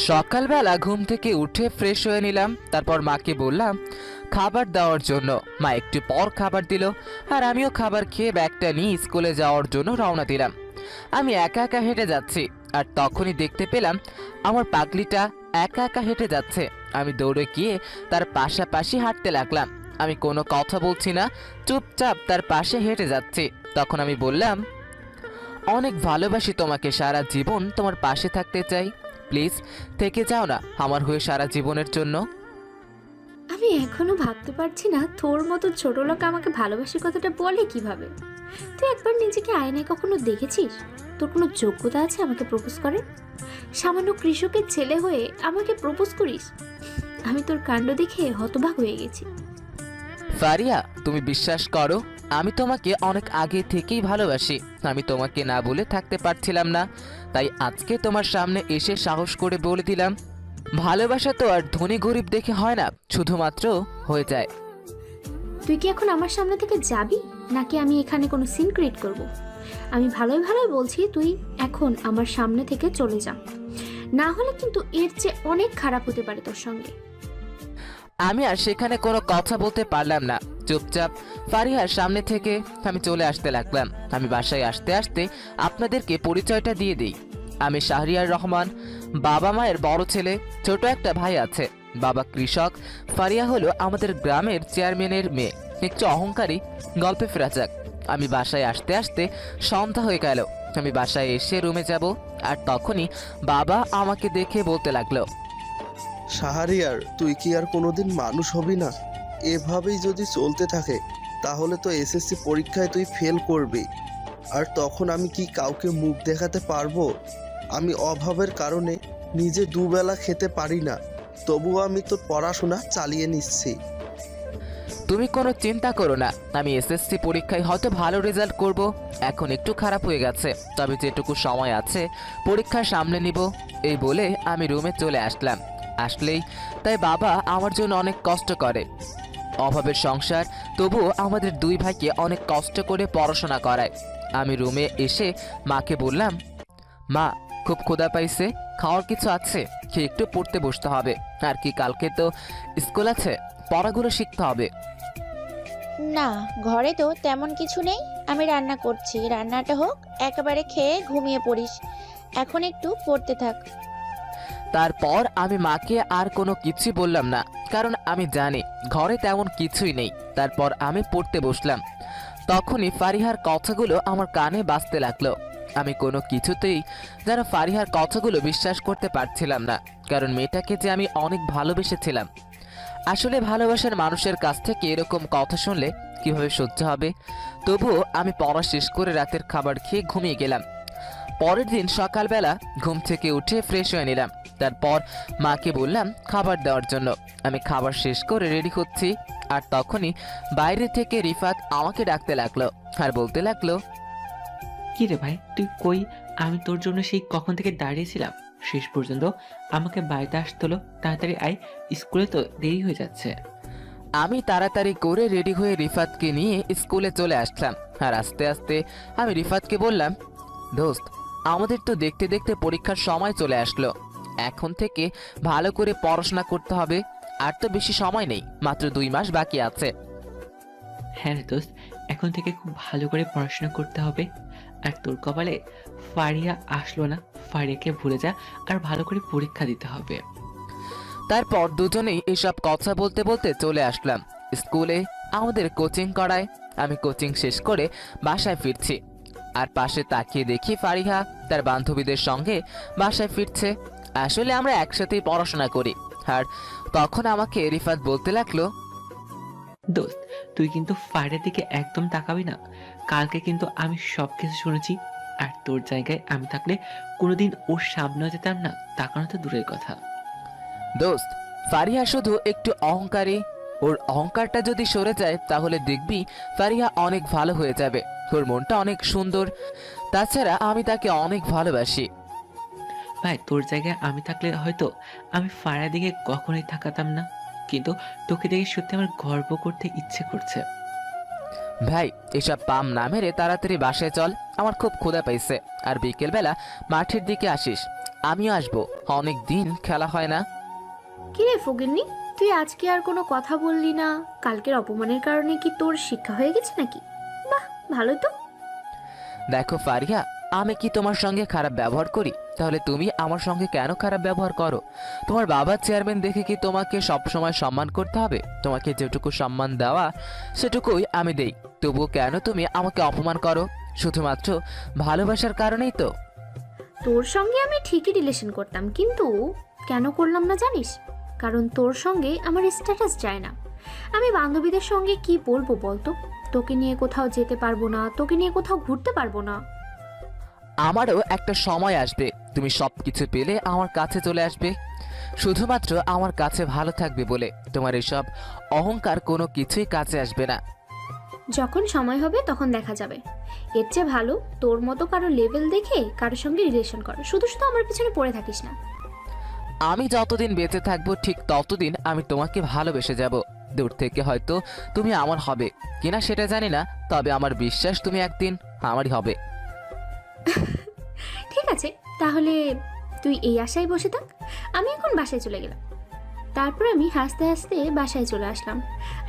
সকালবেলা ঘুম থেকে উঠে ফ্রেশ হয়ে নিলাম, তারপর মাকে বললাম খাবার দেওয়ার জন্য। মা একটু পর খাবার দিল, আর আমিও খাবার খেয়ে ব্যাগটা নিয়ে স্কুলে যাওয়ার জন্য রওনা দিলাম। আমি একা একা হেঁটে যাচ্ছি, আর তখনই দেখতে পেলাম আমার পাগলিটা একা একা হেঁটে যাচ্ছে। আমি দৌড়ে গিয়ে তার পাশাপাশি হাঁটতে লাগলাম। আমি কোনো কথা বলছি না, চুপচাপ তার পাশে হেঁটে যাচ্ছি। তখন আমি বললাম, অনেক ভালোবাসি তোমাকে, সারা জীবন তোমার পাশে থাকতে চাই, প্লিজ থেকে যাও না আমার হয়ে সারা জীবনের জন্য। আমি এখনো ভাবতে পারছি না তোর মতো ছোট লোক আমাকে ভালোবাসি কথাটা বলে কিভাবে। তুই একবার নিজেকে আয়নায় কখনো দেখেছিস? তোর কোনো যোগ্যতা আছে আমাকে প্রপোজ করে? সামান্য কৃষকের ছেলে হয়ে আমাকে প্রপোজ করিস? আমি তোর কাণ্ড দেখে হতবাক হয়ে গেছি। ফারিয়া, তুমি বিশ্বাস করো, আমি তোমাকে অনেক আগে থেকেই ভালোবাসি। আমি তোমাকে না বলে থাকতে পারছিলাম না, তাই আজকে তোমার সামনে এসে সাহস করে বলে দিলাম। ভালোবাসা তো আর ধনী গরিব দেখে হয় না, শুধুমাত্র হয়ে যায়। তুই কি এখন আমার সামনে থেকে যাবি, নাকি আমি এখানে কোনো সিন ক্রিয়েট করব? আমি ভালোই ভালোই বলছি, তুই এখন আমার সামনে থেকে চলে যা, না হলে কিন্তু এর চেয়ে অনেক খারাপ হতে পারে তোর সঙ্গে। আমি আর সেখানে কোনো কথা বলতে পারলাম না, চুপচাপ ফারিহার সামনে থেকে আমি চলে আসতে লাগলাম। আমি বাসায় আসতে আসতে আপনাদেরকে পরিচয়টা দিয়ে দিই। আমি শাহরিয়ার রহমান, বাবা মায়ের বড় ছেলে, ছোট একটা ভাই আছে। বাবা কৃষক, ফারিয়া হলো আমাদের গ্রামের চেয়ারম্যানের মেয়ে, একটু অহংকারী। গল্পে ফেরা যাক। আমি বাসায় আসতে আসতে সন্ধ্যা হয়ে গেল। আমি বাসায় এসে রুমে যাব, আর তখনই বাবা আমাকে দেখে বলতে লাগলো, শাহরিয়ার, তুই কি আর কোনোদিন মানুষ হবি না? এভাবেই যদি চলতে থাকে তাহলে তো এসএসসি পরীক্ষায় তুই ফেল করবি। আর তখন আমি কি কাউকে মুখ দেখাতে পারবো? আমি অভাবের কারণে নিজে দুবেলা খেতে পারি না, তবুও আমি তোর পড়াশোনা চালিয়ে নিচ্ছি। তুমি কোনো চিন্তা করো না, আমি এসএসসি পরীক্ষায় হয়তো ভালো রেজাল্ট করব। এখন একটু খারাপ হয়ে গেছে, তবে যেটুকু সময় আছে পরীক্ষা সামলে নিব। এই বলে আমি রুমে চলে আসলেই তাই বাবা আমার জন্য অনেক কষ্ট করে। অভাবের সংসার, তবুও আমাদের দুই ভাইকে অনেক কষ্ট করে পড়াশোনা করায়। আমি রুমে এসে মাকে বললাম, মা, খুব ক্ষুধা পাইছে, খাওয়ার কিছু আছে? খেয়ে একটু পড়তে বসতে হবে। আর কি, কালকে তো স্কুল আছে, পড়াগুলো শিখতে হবে। না, ঘরে তো তেমন কিছু নেই। আমি রান্না করছি, রান্নাটা হোক, একেবারে খেয়ে ঘুমিয়ে পড়িস। এখন একটু পড়তে থাক। তারপর আমি মাকে আর কোনো কিছুই বললাম না, কারণ আমি জানি ঘরে তেমন কিছুই নেই। তারপর আমি পড়তে বসলাম। তখনই ফারিহার কথাগুলো আমার কানে বাজতে লাগলো। আমি কোনো কিছুতেই যেন ফারিহার কথাগুলো বিশ্বাস করতে পারছিলাম না, কারণ মেয়েটাকে যে আমি অনেক ভালোবেসেছিলাম। আসলে ভালোবাসার মানুষের কাছ থেকে এরকম কথা শুনলে কিভাবে সহ্য হবে। তবুও আমি পড়া শেষ করে রাতের খাবার খেয়ে ঘুমিয়ে গেলাম। পরের দিন সকালবেলা ঘুম থেকে উঠে ফ্রেশ হয়ে নিলাম, তারপর মাকে বললাম খাবার দেওয়ার জন্য। আমি খাবার শেষ করে রেডি হচ্ছি, আর তখনই বাইরে থেকে রিফাত আমাকে ডাকতে লাগলো আর বলতে লাগলো, কি রে ভাই, তুই কই? আমি তোর জন্য সেই কখন থেকে দাঁড়িয়েছিলাম, শেষ পর্যন্ত আমাকে বাড়িতে আসতে হলো। তাড়াতাড়ি আয়, স্কুলে তো দেরি হয়ে যাচ্ছে। আমি তাড়াতাড়ি করে রেডি হয়ে রিফাতকে নিয়ে স্কুলে চলে আসলাম। আর আস্তে আস্তে আমি রিফাতকে বললাম, দোস্ত, আমাদের তো দেখতে দেখতে পরীক্ষার সময় চলে আসলো। এখন থেকে ভালো করে পড়াশোনা করতে হবে। আর তো বেশি সময় নেই, মাত্র 2 মাস বাকি আছে। হ্যাঁ রে দোস্ত, এখন থেকে খুব ভালো করে পড়াশোনা করতে হবে। আর তোর কপালে ফারিয়া আসলো না, ফারিয়াকে ভুলে যা, আর ভালো করে পরীক্ষা দিতে হবে। তারপর দুজনেই এসব কথা বলতে বলতে চলে আসলাম স্কুলে। আমাদের কোচিং করায়। আমি কোচিং শেষ করে বাসায় ফিরছি, আর পাশে তাকিয়ে দেখি ফারিহা তার বান্ধবীদের সঙ্গে বাসায় ফিরছে। আসলে আমরা একসাথেই পড়াশোনা করি। আর তখন আমাকে রিফাত বলতে লাগলো, দোস্ত, তুই কিন্তু ফারিয়ার দিকে একদম তাকাবি না। কালকে কিন্তু আমি সব কিছু শুনেছি। আর তোর জায়গায় আমি থাকলে কোনোদিন ওর সামনেও যেতাম না, তাকানো তো দূরের কথা। দোস্ত, ফারিহা শুধু একটু অহংকারী। ওর অহংকারটা যদি সরে যায় তাহলে দেখবি ফারিহা অনেক ভালো হয়ে যাবে। ওর মনটা অনেক সুন্দর, তাছাড়া আমি তাকে অনেক ভালোবাসি। ভাই, তোর জায়গায় আমি থাকলে হয়তো আমি ফারিয়ার দিকে কখনোই তাকাতাম না, কিন্তু তোকে দেখে সত্যি আমার গর্ব করতে ইচ্ছে করছে। ভাই, এসব পাম না মেরে তাড়াতাড়ি বাসায় চল, আমার খুব ক্ষুধা পাইছে। আর বিকেলবেলা মাঠের দিকে আসিস, আমিও আসবো, অনেক দিন খেলা হয় না। কিরে ফকিন্নি, তুই আজকে আর কোনো কথা বললি না? কালকের অপমানের কারণে কি তোর শিক্ষা হয়ে গেছে নাকি? বাহ, ভালো তো। দেখো ফারিয়া, আমি কি তোমার সঙ্গে খারাপ ব্যবহার করি? তাহলে তুমি আমার সঙ্গে কেন খারাপ ব্যবহার করো? তোমার বাবা চেয়ারম্যান দেখে কি তোমাকে সবসময় সম্মান করতে হবে? তোমাকে যেটুকু সম্মান দেওয়া সেটুকুই আমি দেই, তবুও কেন তুমি আমাকে অপমান করো? শুধুমাত্র ভালোবাসার কারণেই তো। তোর সঙ্গে আমি ঠিকই রিলেশন করতাম, কিন্তু কেন করলাম না জানিস? কারণ তোর সঙ্গে আমার স্ট্যাটাস যায় না। আমি বান্ধবীদের সঙ্গে কি বলবো বলতো? তোকে নিয়ে কোথাও যেতে পারবো না, তোকে নিয়ে কোথাও ঘুরতে পারবো না। আমারও একটা সময় আসবে, তুমি সব কিছু পেলে আমার কাছে চলে আসবে, শুধুমাত্র আমার কাছে ভালো থাকবে বলে। তোমার এসব অহংকার কোনো কিছুই কাছে আসবে না। যখন সময় হবে তখন দেখা যাবে। এর চেয়ে ভালো তোর মতো কারো লেভেল দেখে কারোর সঙ্গে রিলেশন কর, শুধু শুধু আমার পিছনে পড়ে থাকিস না। আমি যতদিন বেঁচে থাকবো ঠিক ততদিন আমি তোমাকে ভালোবেসে যাব। দূর থেকে হয়তো তুমি আমার হবে কিনা সেটা জানি না, তবে আমার বিশ্বাস তুমি একদিন আমারই হবে। ঠিক আছে, তাহলে তুই এই আশায় বসে থাক, আমি এখন বাসায় চলে গেলাম। তারপর আমি হাসতে হাসতে বাসায় চলে আসলাম,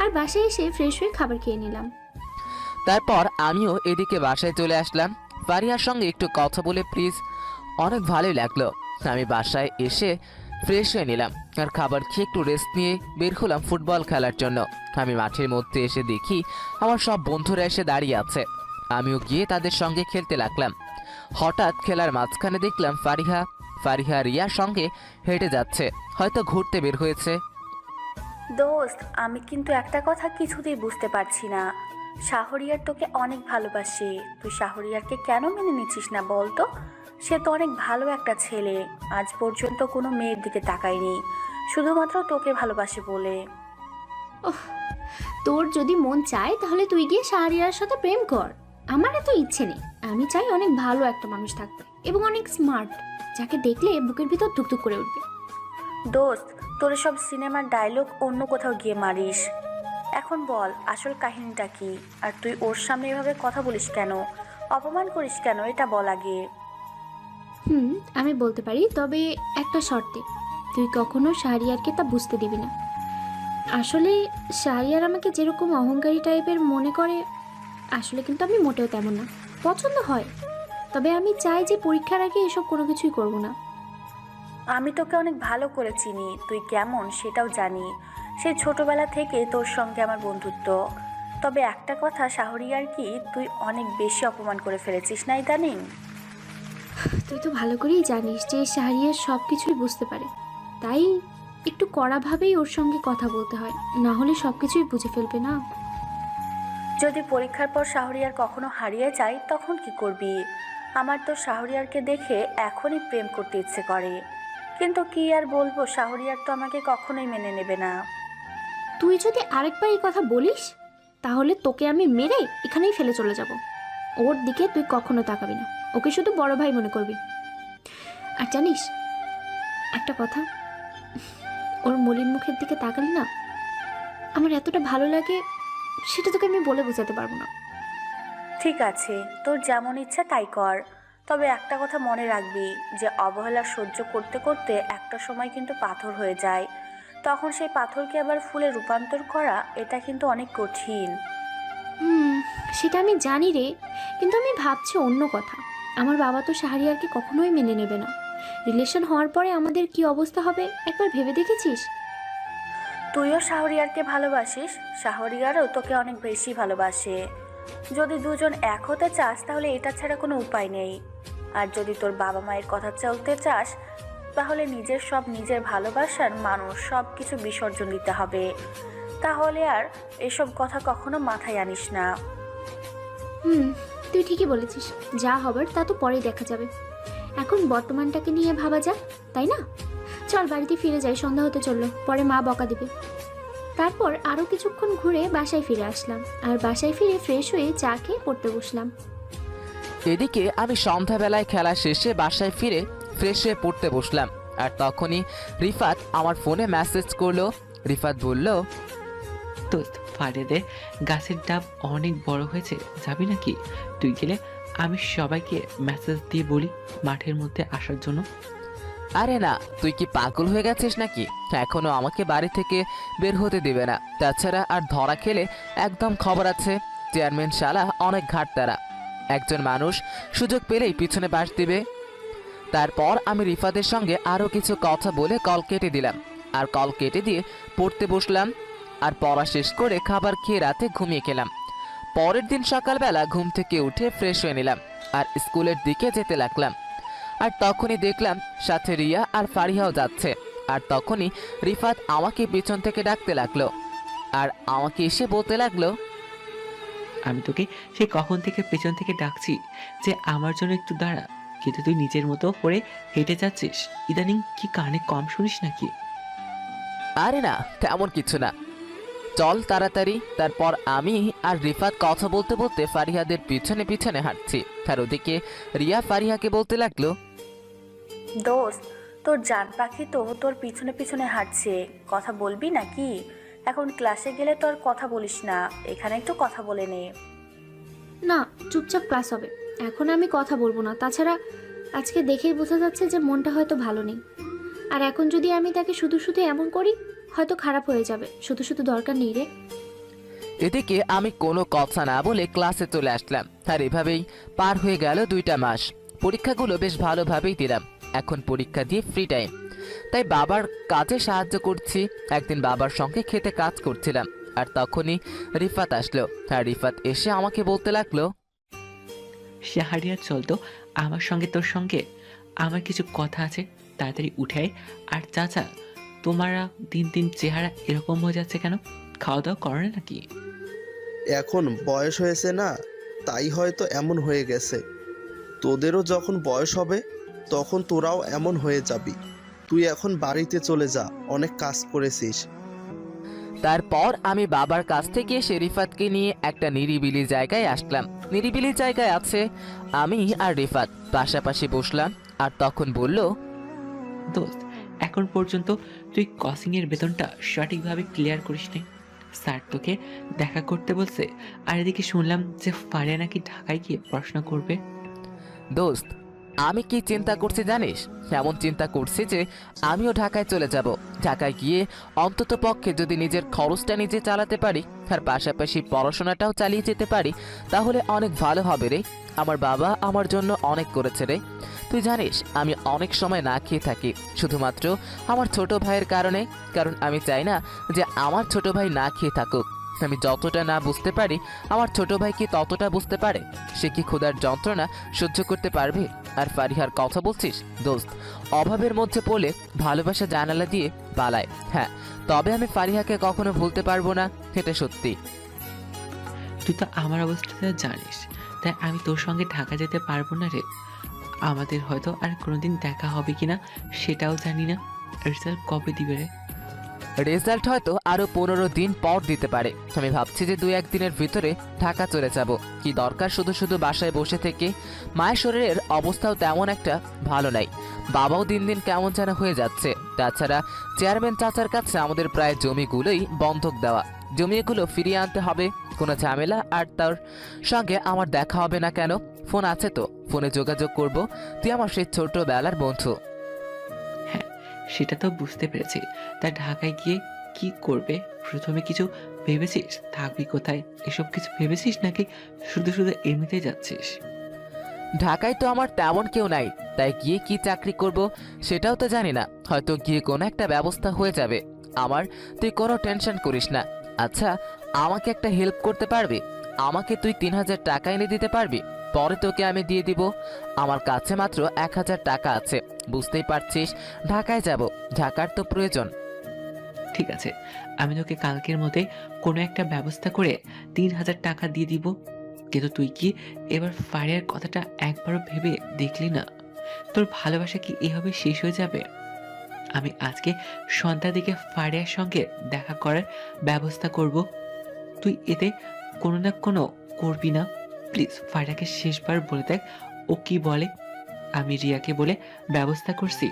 আর বাসায় এসে ফ্রেশ হয়ে খাবার খেয়ে নিলাম। তারপর আমিও এদিকে বাসায় চলে আসলাম। ফারিয়ার সঙ্গে একটু কথা বলে প্লিজ অনেক ভালোই লাগলো। আমি বাসায় এসে ফ্রেশ হয়ে নিলাম আর খাবার খেয়ে একটু রেস্ট নিয়ে বের হলাম ফুটবল খেলার জন্য। আমি মাঠের মধ্যে এসে দেখি আমার সব বন্ধুরা এসে দাঁড়িয়ে আছে। আমিও গিয়ে তাদের সঙ্গে খেলতে লাগলাম। হঠাৎ খেলার মাঝখানে দেখলাম ফারিহা রিয়ার সঙ্গে হেঁটে যাচ্ছে, হয়তো ঘুরতে বের হয়েছে। দোস্ত, আমি কিন্তু একটা কথা কিছুতেই বুঝতে পারছি না। শাহরিয়ার তোকে অনেক ভালোবাসে, তুই শাহরিয়ারকে কেন মেনে নিচ্ছিস না বলতো? সে তো অনেক ভালো একটা ছেলে, আজ পর্যন্ত কোনো মেয়ের দিকে তাকায়নি, শুধুমাত্র তোকে ভালোবাসে বলে। তোর যদি মন চায় তাহলে তুই গিয়ে শাহরিয়ার সাথে প্রেম কর। আমার এত ইচ্ছে নেই। আমি চাই অনেক ভালো একটা মানুষ থাকবে এবং অনেক স্মার্ট, যাকে দেখলে বুকের ভিতর ধুকধুক করে উঠবে। দোস্ত, তোর সব সিনেমার ডায়লগ অন্য কোথাও গিয়ে মারিস। এখন বল আসল কাহিনীটা কি? আর তুই ওর সামনে এভাবে কথা বলিস কেন, অপমান করিস কেন, এটা বল আগে। আমি বলতে পারি, তবে একটা শর্তে। তুই কখনো শাহরিয়ারকে তা বুঝতে দিবি না। আসলে শাহরিয়ার আমাকে যেরকম অহংকারী টাইপের মনে করে, আসলে কিন্তু আমি মোটেও তেমন না। পছন্দ হয়, তবে আমি চাই যে পরীক্ষার আগে এসব কোনো কিছুই করব না। আমি তোকে অনেক ভালো করে চিনি, তুই কেমন সেটাও জানি। সেই ছোটবেলা থেকে তোর সঙ্গে আমার বন্ধুত্ব। তবে একটা কথা, শাহরিয়ার কি তুই অনেক বেশি অপমান করে ফেলেছিস না ইদানিং? তুই তো ভালো করেই জানিস যে শাহরিয়ার সব কিছুই বুঝতে পারে, তাই একটু কড়াভাবেই ওর সঙ্গে কথা বলতে হয়, না হলে সব কিছুই বুঝে ফেলবে না। যদি পরীক্ষার পর শাহরিয়ার কখনো হারিয়ে যায় তখন কি করবি? আমার তো শাহরিয়ারকে দেখে এখনই প্রেম করতে ইচ্ছে করে, কিন্তু কি আর বলবো, শাহরিয়ার তো আমাকে কখনোই মেনে নেবে না। তুই যদি আরেকবার এই কথা বলিস তাহলে তোকে আমি মেরে এখানেই ফেলে চলে যাব। ওর দিকে তুই কখনো তাকাবি না, ওকে শুধু বড় ভাই মনে করবি। আর জানিস একটা কথা, ওর মলিন মুখের দিকে তাকালি না, আমার এতটা ভালো লাগে সেটা তোকে আমি বলে বোঝাতে পারবো না। ঠিক আছে, তোর যেমন ইচ্ছা তাই কর, তবে একটা কথা মনে রাখবি যে অবহেলা সহ্য করতে করতে একটা সময় কিন্তু পাথর হয়ে যায়, তখন সেই পাথরকে আবার ফুলে রূপান্তর করা এটা কিন্তু অনেক কঠিন। সেটা আমি জানি রে, কিন্তু আমি ভাবছি অন্য কথা। আমার বাবা তো শাহরিয়ারকে কখনোই মেনে নেবে না। রিলেশন হওয়ার পরে আমাদের কি অবস্থা হবে একবার ভেবে দেখেছিস? তুইও শাহরিয়ারকে ভালোবাসিস, শাহরিয়ারও তোকে অনেক বেশি ভালোবাসে। যদি দুজন এক হতে চাস তাহলে এটা ছাড়া কোনো উপায় নেই। আর যদি তোর বাবা মায়ের কথা চলতে চাস তাহলে নিজের ভালোবাসার মানুষ সব কিছু বিসর্জন দিতে হবে। তাহলে আর এসব কথা কখনো মাথায় আনিস না। তুই ঠিকই বলেছিস, যা হবার তা তো পরেই দেখা যাবে। এখন বর্তমানটাকে নিয়ে ভাবা যাক, তাই না? চল বাড়িতে ফিরে যাই, সন্ধ্যা হতে চললো, পরে মা বকা দিবে। তারপর আরও কিছুক্ষণ ঘুরে বাসায় ফিরে আসলাম, আর বাসায় ফিরে ফ্রেশ হয়ে চা খেয়ে পড়তে বসলাম। এদিকে আমি সন্ধ্যাবেলায় খেলা শেষে বাসায় ফিরে ফ্রেশ হয়ে পড়তে বসলাম, আর তখনই রিফাত আমার ফোনে মেসেজ করলো। রিফাত বলল, দোস্ত, ফারিয়াদের গাছের ডাব অনেক বড় হয়েছে, যাবি নাকি? তুই গেলে আমি সবাইকে মেসেজ দিয়ে বলি মাঠের মধ্যে আসার জন্য। আরে না, তুই কি পাগল হয়ে গেছিস নাকি? এখনো আমাকে বাড়ি থেকে বের হতে দিবে না। তাছাড়া আর ধরা খেলে একদম খবর আছে, চেয়ারম্যান শালা অনেক ঘাটতারা। একজন মানুষ সুযোগ পেলেই পিছনে বাস দিবে। তারপর আমি রিফাতের সঙ্গে আরও কিছু কথা বলে কল কেটে দিলাম। আর কল কেটে দিয়ে পড়তে বসলাম। আর পড়া শেষ করে খাবার খেয়ে রাতে ঘুমিয়ে গেলাম। পরের দিন সকালবেলা ঘুম থেকে উঠে ফ্রেশ হয়ে নিলাম আর স্কুলের দিকে যেতে লাগলাম। আর তখনই দেখলাম সাথে রিয়া আর ফারিহাও যাচ্ছে। আর তখনই রিফাত আমাকে পিছন থেকে ডাকতে লাগলো আর আমাকে এসে বলতে লাগলো, আমি তোকে সেই কখন থেকে পেছন থেকে ডাকছি যে আমার জন্য একটু দাঁড়া, কিন্তু তুই নিজের মতো করে হেঁটে যাচ্ছিস। ইদানিং কি কানে কম শুনিস নাকি? আরে না, তেমন কিছু না, চল তাড়াতাড়ি। তারপর আমি আর রিফাত কথা বলতে বলতে ফারিহাদের পিছনে পিছনে হাঁটছি। আর ওদিকে রিয়া ফারিহাকে বলতে লাগলো, দোস্ত, তোর জান পাখি তো তোর পিছনে পিছনে হাঁটছে, কথা বলবি নাকি? এখন ক্লাসে গেলে তোর কথা বলিস না, এখানে একটু কথা বলে নে। না, চুপচাপ ক্লাস হবে, এখন আমি কথা বলবো না। তাছাড়া আজকে দেখেই বোঝা যাচ্ছে যে মনটা হয়তো ভালো নেই। আর এখন যদি আমি তাকে শুধু শুধু এমন করি, হয়তো খারাপ হয়ে যাবে। শুধু শুধু দরকার নেই রে। এদিকে আমি কোনো কথা না বলে ক্লাসে চলে আসলাম। আর এভাবেই পার হয়ে গেল 2টা মাস। পরীক্ষাগুলো বেশ ভালোভাবেই দিলাম। এখন পরীক্ষা দিয়ে ফ্রি টাইম, তাই বাবার কাজে সাহায্য করছি। একদিন বাবার সঙ্গে খেতে কাজ করছিলাম আর তখনই রিফাত আসলো। আর রিফাত এসে আমাকে বলতে লাগলো, শাহরিয়ার চল তো আমার সঙ্গে, তোর সঙ্গে আমার কিছু কথা আছে, তাড়াতাড়ি উঠে আয়। আর চাচা, তোমারা দিন দিন চেহারা এরকম হয়ে যাচ্ছে কেন? খাওয়া দাওয়া করে নাকি? এখন বয়স হয়েছে না, তাই হয়তো এমন হয়ে গেছে। তোদেরও যখন বয়স হবে তখন তোরাও এমন হয়ে যাবি। তুই এখন বাড়িতে চলে যা, অনেক কাজ করেছিস। তারপর আমি বাবার কাছ থেকে এসে রিফাতকে নিয়ে একটা নিরিবিলি জায়গায় আসলাম। নিরিবিলি জায়গায় আছে আমি আর রিফাত পাশাপাশি বসলাম। আর তখন বলল, দোস্ত, এখন পর্যন্ত তুই কসিং এর বেতনটা সঠিকভাবে ক্লিয়ার করিস নি। স্যার তোকে দেখা করতে বলছে। আর এদিকে শুনলাম যে ফারিয়া নাকি ঢাকায় গিয়ে পড়াশোনা করবে। দোস্ত, আমি কি চিন্তা করছি জানিস? এমন চিন্তা করছি যে আমিও ঢাকায় চলে যাব। ঢাকায় গিয়ে অন্তত পক্ষে যদি নিজের খরচটা নিজে চালাতে পারি আর পাশাপাশি পড়াশোনাটাও চালিয়ে যেতে পারি, তাহলে অনেক ভালো হবে রে। আমার বাবা আমার জন্য অনেক করেছে রে। তুই জানিস আমি অনেক সময় না খেয়ে থাকি শুধুমাত্র আমার ছোট ভাইয়ের কারণে। কারণ আমি চাই না যে আমার ছোট ভাই না খেয়ে থাকুক। আমি যতটা না বুঝতে পারি, আমার ছোট ভাই কি ততটা বুঝতে পারে? সে কি ক্ষুধার যন্ত্রণা সহ্য করতে পারবে? আর ফারিহার কথা বলছিস? দোস্ত, অভাবের মধ্যে পড়লে ভালোবাসা জানালা দিয়ে পালায়। হ্যাঁ, তবে আমি ফারিহাকে কখনো ভুলতে পারবো না, এটা সত্যি। তুই তো আমার অবস্থাটা জানিস, তাই আমি তোর সঙ্গে ঢাকা যেতে পারবো না রে। আমাদের হয়তো আর কোনোদিন দেখা হবে কিনা সেটাও জানি না। রেজাল্ট কবে দিবে রে? রেজাল্ট হয়তো আরো 15 দিন পর দিতে পারে। আমি ভাবছি যে 2-1 দিনের ভিতরে ঢাকা চলে যাব। কি দরকার শুধু শুধু বাসায় বসে থেকে? মায়ের শরীরের অবস্থাও তেমন একটা ভালো নাই, বাবাও দিন দিন কেমন যেন হয়ে যাচ্ছে। তাছাড়া চেয়ারম্যান চাচার কাছে আমাদের প্রায় জমিগুলোই বন্ধক দেওয়া, জমিগুলো ফিরিয়ে আনতে হবে। কোনো ঝামেলা আর তার সঙ্গে আমার দেখা হবে না কেন? ফোন আছে তো, ফোনে যোগাযোগ করব। তুই আমার সেই ছোটবেলার বন্ধু। হ্যাঁ, সেটা তো বুঝতে পেরেছি। তা ঢাকায় গিয়ে কি করবে? প্রথমে কিছু ভেবেছিস? থাকবি কোথায় এসব কিছু ভেবেছিস নাকি শুধু শুধু এমনিতেই যাচ্ছিস? ঢাকায় তো আমার তেমন কেউ নাই, তাই গিয়ে কি চাকরি করব সেটাও তো জানি না। হয়তো গিয়ে কোনো একটা ব্যবস্থা হয়ে যাবে আমার। তুই কোনো টেনশন করিস না। আচ্ছা, আমাকে একটা হেল্প করতে পারবি? আমাকে তুই 3000 টাকা এনে দিতে পারবি? পরে তোকে আমি দিয়ে দিব। আমার কাছে মাত্র 1000 টাকা আছে। বুঝতেই পারছিস, ঢাকায় যাব, ঢাকার তো প্রয়োজন। ঠিক আছে, আমি তোকে কালকের মধ্যে কোনো একটা ব্যবস্থা করে 3000 টাকা দিয়ে দিব। কিন্তু তুই কি এবার ফারিয়ার কথাটা একবারও ভেবে দেখলি না? তোর ভালোবাসা কি এভাবে শেষ হয়ে যাবে? আমি আজকে সন্ধ্যার দিকে ফারিয়ার সঙ্গে দেখা করার ব্যবস্থা করব। তুই এতে কোনো না কোনো করবি না? প্লিজ ফারিয়াকে শেষবার বলে দেখ ও কি বলে। আমি রিয়াকে বলে ব্যবস্থা করছি।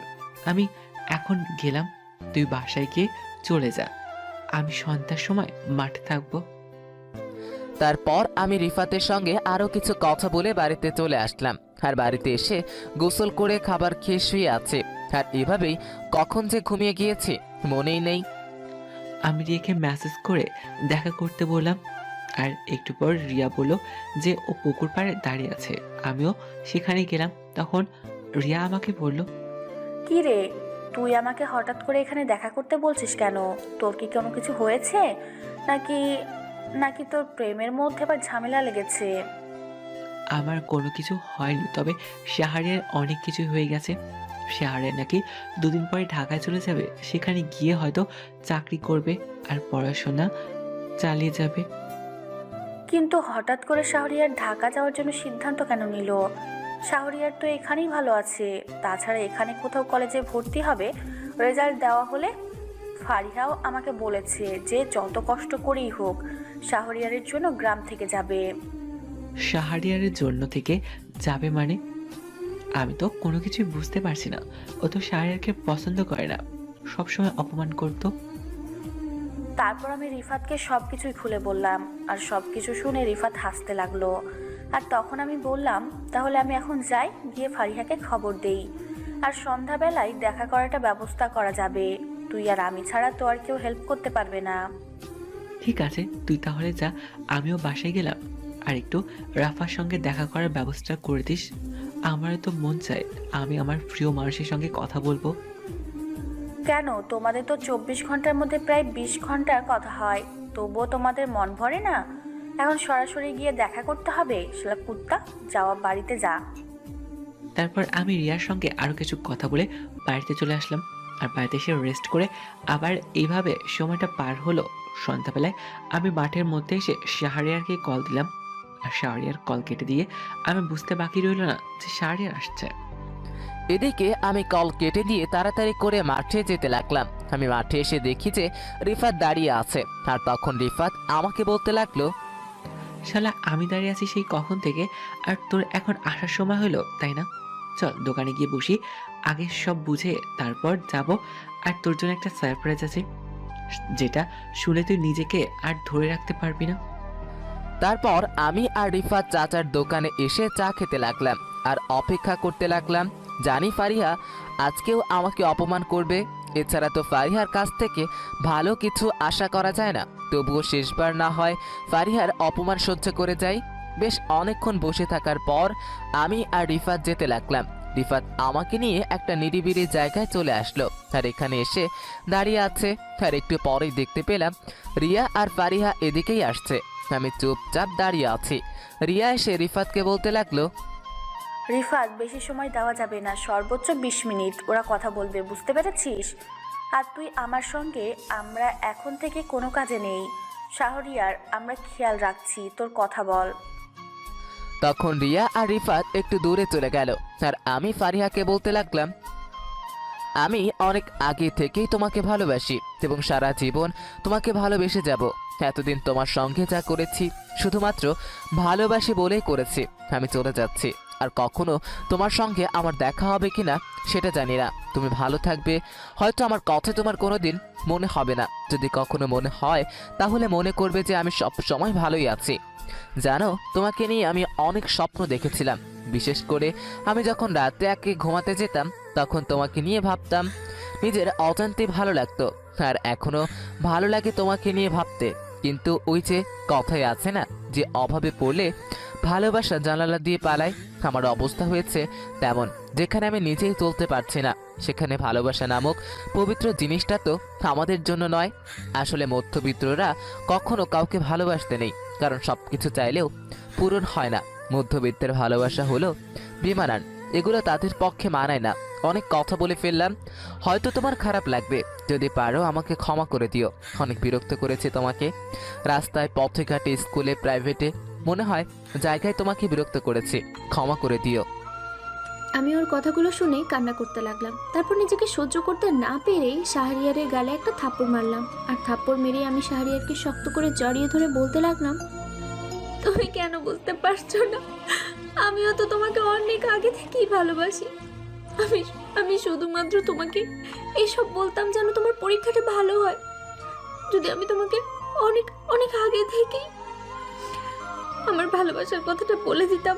আমি এখন গেলাম, তুই বাসায় গিয়ে চলে যা। আমি সন্ধ্যার সময় মাঠে থাকবো। তারপর আমি রিফাতের সঙ্গে আরো কিছু কথা বলে বাড়িতে চলে আসলাম। আর বাড়িতে এসে গোসল করে খাবার খেয়ে শুয়ে আছে। আর এভাবেই কখন যে ঘুমিয়ে গিয়েছি মনেই নেই। আমি রিয়াকে মেসেজ করে দেখা করতে বললাম। আর একটু পর রিয়া বলল যে ও পুকুর পাড়ে দাঁড়িয়ে আছে। আমিও সেখানে গেলাম। তখন রিয়া আমাকে বলল, কি রে, তুই আমাকে হঠাৎ করে এখানে দেখা করতে বলছিস কেন? তোর কি কোনো কিছু হয়েছে, নাকি নাকি তোর প্রেমের মধ্যে আবার ঝামেলা লেগেছে? আমার কোনো কিছু হয়নি, তবে শাহরিয়ার অনেক কিছু হয়ে গেছে। শাহরিয়ার নাকি 2 দিন পরে ঢাকায় চলে যাবে, সেখানে গিয়ে হয়তো চাকরি করবে আর পড়াশোনা চালিয়ে যাবে। কিন্তু হঠাৎ করে শাহরিয়ার ঢাকা যাওয়ার জন্য সিদ্ধান্ত কেন নিল? শাহরিয়ার তো এখানেই ভালো আছে। তাছাড়া এখানে কোথাও কলেজে ভর্তি হবে, রেজাল্ট দেওয়া হলে। ফারিহাও আমাকে বলেছে যে যত কষ্ট করেই হোক শাহরিয়ারের জন্য গ্রাম থেকে যাবে। শাহরিয়ারের জন্য থেকে যাবে মানে? আমি তো কোনো কিছুই বুঝতে পারছি না। ও তো শাহরিয়ারকে পছন্দ করে না, সবসময় অপমান করতো। তারপর আমি রিফাতকে সব কিছুই খুলে বললাম, আর সব কিছু শুনে রিফাত হাসতে লাগলো। আর তখন আমি বললাম, তাহলে আমি এখন যাই, গিয়ে ফারিহাকে খবর দেই, আর সন্ধ্যাবেলায় দেখা করাটা ব্যবস্থা করা যাবে। তুই আর আমি ছাড়া তো আর কেউ হেল্প করতে পারবে না। ঠিক আছে, তুই তাহলে যা, আমিও বাসায় গেলাম। আর একটু রাফার সঙ্গে দেখা করার ব্যবস্থা করে দিস। আমারও তো মন চায় আমি আমার প্রিয় মানুষের সঙ্গে কথা বলবো। কেন, তোমাদের তো 24 ঘন্টার মধ্যে প্রায় 20 ঘন্টা কথা হয়, তবুও তোমাদের মন ভরে না? এখন সরাসরি গিয়ে দেখা করতে হবে? সেটা কুত্তা, যাওয়া বাড়িতে যা। তারপর আমি রিয়ার সঙ্গে আরও কিছু কথা বলে বাড়িতে চলে আসলাম। আর বাড়িতে এসে রেস্ট করে আবার এইভাবে সময়টা পার হলো। সন্ধ্যাবেলায় আমি মাঠের মধ্যে এসে শাহরিয়ারকে কল দিলাম। আর শাহরিয়ার কল কেটে দিয়ে আমি বুঝতে বাকি রইল না যে শাহরিয়ার আসছে। এদিকে আমি কল কেটে দিয়ে তাড়াতাড়ি করে মাঠে যেতে লাগলাম। আমি মাঠে এসে দেখি যে রিফাত দাঁড়িয়ে আছে। আর তখন রিফাত আমাকে বলতে লাগলো, শালা আমি দাঁড়িয়ে আছি সেই কখন থেকে, আর তোর এখন আসার সময় হলো, তাই না? চল দোকানে গিয়ে বসি, আগে সব বুঝে তারপর যাব। আর তোর জন্য একটা সারপ্রাইজ আছে, যেটা শুনে তুই নিজেকে আর ধরে রাখতে পারবি না। তারপর আমি আর রিফাত চাচার দোকানে এসে চা খেতে লাগলাম আর অপেক্ষা করতে লাগলাম। জানি ফারিহা আজকেও আমাকে অপমান করবে। এছাড়া তো ফারিহার কাছ থেকে ভালো কিছু আশা করা যায় না। তবুও শেষবার না হয় ফারিহার অপমান সহ্য করে যাই। বেশ অনেকক্ষণ বসে থাকার পর আমি আর রিফাত যেতে লাগলাম। রিফাত আমাকে নিয়ে একটা নিরিবিলি জায়গায় চলে আসলো। আর এখানে এসে দাঁড়িয়ে আছে। আর একটু পরেই দেখতে পেলাম রিয়া আর ফারিহা এদিকেই আসছে। আমি চুপচাপ দাঁড়িয়ে আছি। রিয়া এসে রিফাতকে বলতে লাগলো, রিফাত, বেশি সময় দেওয়া যাবে না, সর্বোচ্চ 20 মিনিট ওরা কথা বলবে, বুঝতে পেরেছিস? আর তুই আমার সঙ্গে, আমরা এখন থেকে কোনো কাজে নেই। শাহরিয়ার, আমরা খেয়াল রাখছি, তোর কথা বল। তখন রিয়া আর রিফাত একটু দূরে চলে গেল। আর আমি ফারিহাকে বলতে লাগলাম, আমি অনেক আগে থেকেই তোমাকে ভালোবাসি এবং সারা জীবন তোমাকে ভালোবেসে যাব। এতদিন তোমার সঙ্গে যা করেছি শুধুমাত্র ভালোবাসি বলেই করেছি। আমি চলে যাচ্ছি, আর কখনো তোমার সঙ্গে আমার দেখা হবে কিনা সেটা জানি না। তুমি ভালো থাকবে। হয়তো আমার কথা তোমার কোনোদিন মনে হবে না। যদি কখনো মনে হয় তাহলে মনে করবে যে আমি সব সময় ভালোই আছি। জানো, তোমাকে নিয়ে আমি অনেক স্বপ্ন দেখেছিলাম। বিশেষ করে আমি যখন রাতে একে ঘুমাতে যেতাম তখন তোমাকে নিয়ে ভাবতাম। নিজের অজান্তে ভালো লাগতো, আর এখনো ভালো লাগে তোমাকে নিয়ে ভাবতে। কিন্তু ওই যে কথাই আছে না, যে অভাবে পড়লে ভালোবাসা জানালা দিয়ে পালায়। আমার অবস্থা হয়েছে তেমন, যেখানে আমি নিজেই চলতে পারছি না সেখানে ভালোবাসা নামক পবিত্র জিনিসটা তো আমাদের জন্য নয়। আসলে মধ্যবিত্তরা কখনো কাউকে ভালোবাসতে নেই, কারণ সবকিছু চাইলেও পূরণ হয় না। মধ্যবিত্তের ভালোবাসা হলো বেমানান, এগুলো তাদের পক্ষে মানায় না। অনেক কথা বলে ফেললাম, হয়তো তোমার খারাপ লাগবে। যদি পারো আমাকে ক্ষমা করে দিও। অনেক বিরক্ত করেছে তোমাকে। রাস্তায়, পথে ঘাটে, স্কুলে, প্রাইভেটে, মনে হয় জায়গায় তোমাকে বিরক্ত করেছি। ক্ষমা করে দিও। আমি ওর কথাগুলো শুনে কান্না করতে লাগলাম। তারপর নিজেকে সহ্য করতে না পেরেই শাহরিয়ারের গালে একটা থাপ্পড় মারলাম। আর থাপ্পড় মেরে আমি শাহরিয়ারকে শক্ত করে জড়িয়ে ধরে বলতে লাগলাম, তুমি কেন বুঝতে পারছো না? আমিও তো তোমাকে অনেক আগে থেকেই ভালোবাসি। আমি শুধুমাত্র তোমাকে এসব বলতাম যেন তোমার পরীক্ষাটা ভালো হয়। যদি আমি তোমাকে অনেক অনেক আগে থেকেই আমার ভালোবাসার কথাটা বলে দিতাম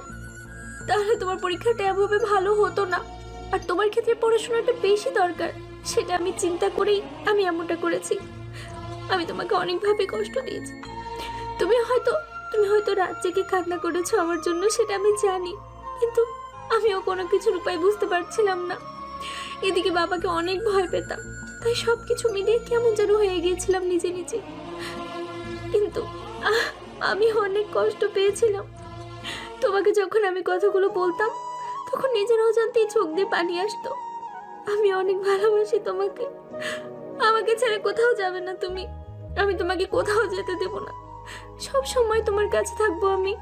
তাহলে তোমার পরীক্ষাটা এভাবে ভালো হতো না। আর তোমার ক্ষেত্রে পড়াশোনাটা বেশি দরকার, সেটা আমি চিন্তা করেই আমি এমনটা করেছি। আমি তোমাকে অনেকভাবে কষ্ট দিয়েছি। তুমি হয়তো রাত জেগে কান্না করেছো আমার জন্য, সেটা আমি জানি, কিন্তু আমিও কোনো কিছুর উপায় বুঝতে পারছিলাম না। এদিকে বাবাকে অনেক ভয় পেতাম, তাই সবকিছু মিলিয়ে কেমন যেন হয়ে গিয়েছিলাম নিজে নিজে। কিন্তু আমি অনেক কষ্ট পেয়েছিলাম। তোমাকে যখন আমি কথাগুলো বলতাম তখন নিজের অজান্তেই চোখ দিয়ে পানি আসতো। আমি অনেক ভালোবাসি তোমাকে, আমাকে ছেড়ে কোথাও যাবে না তুমি। আমি তোমাকে কোথাও যেতে দেব না, সব সময় তোমার কাছে থাকবো আমি।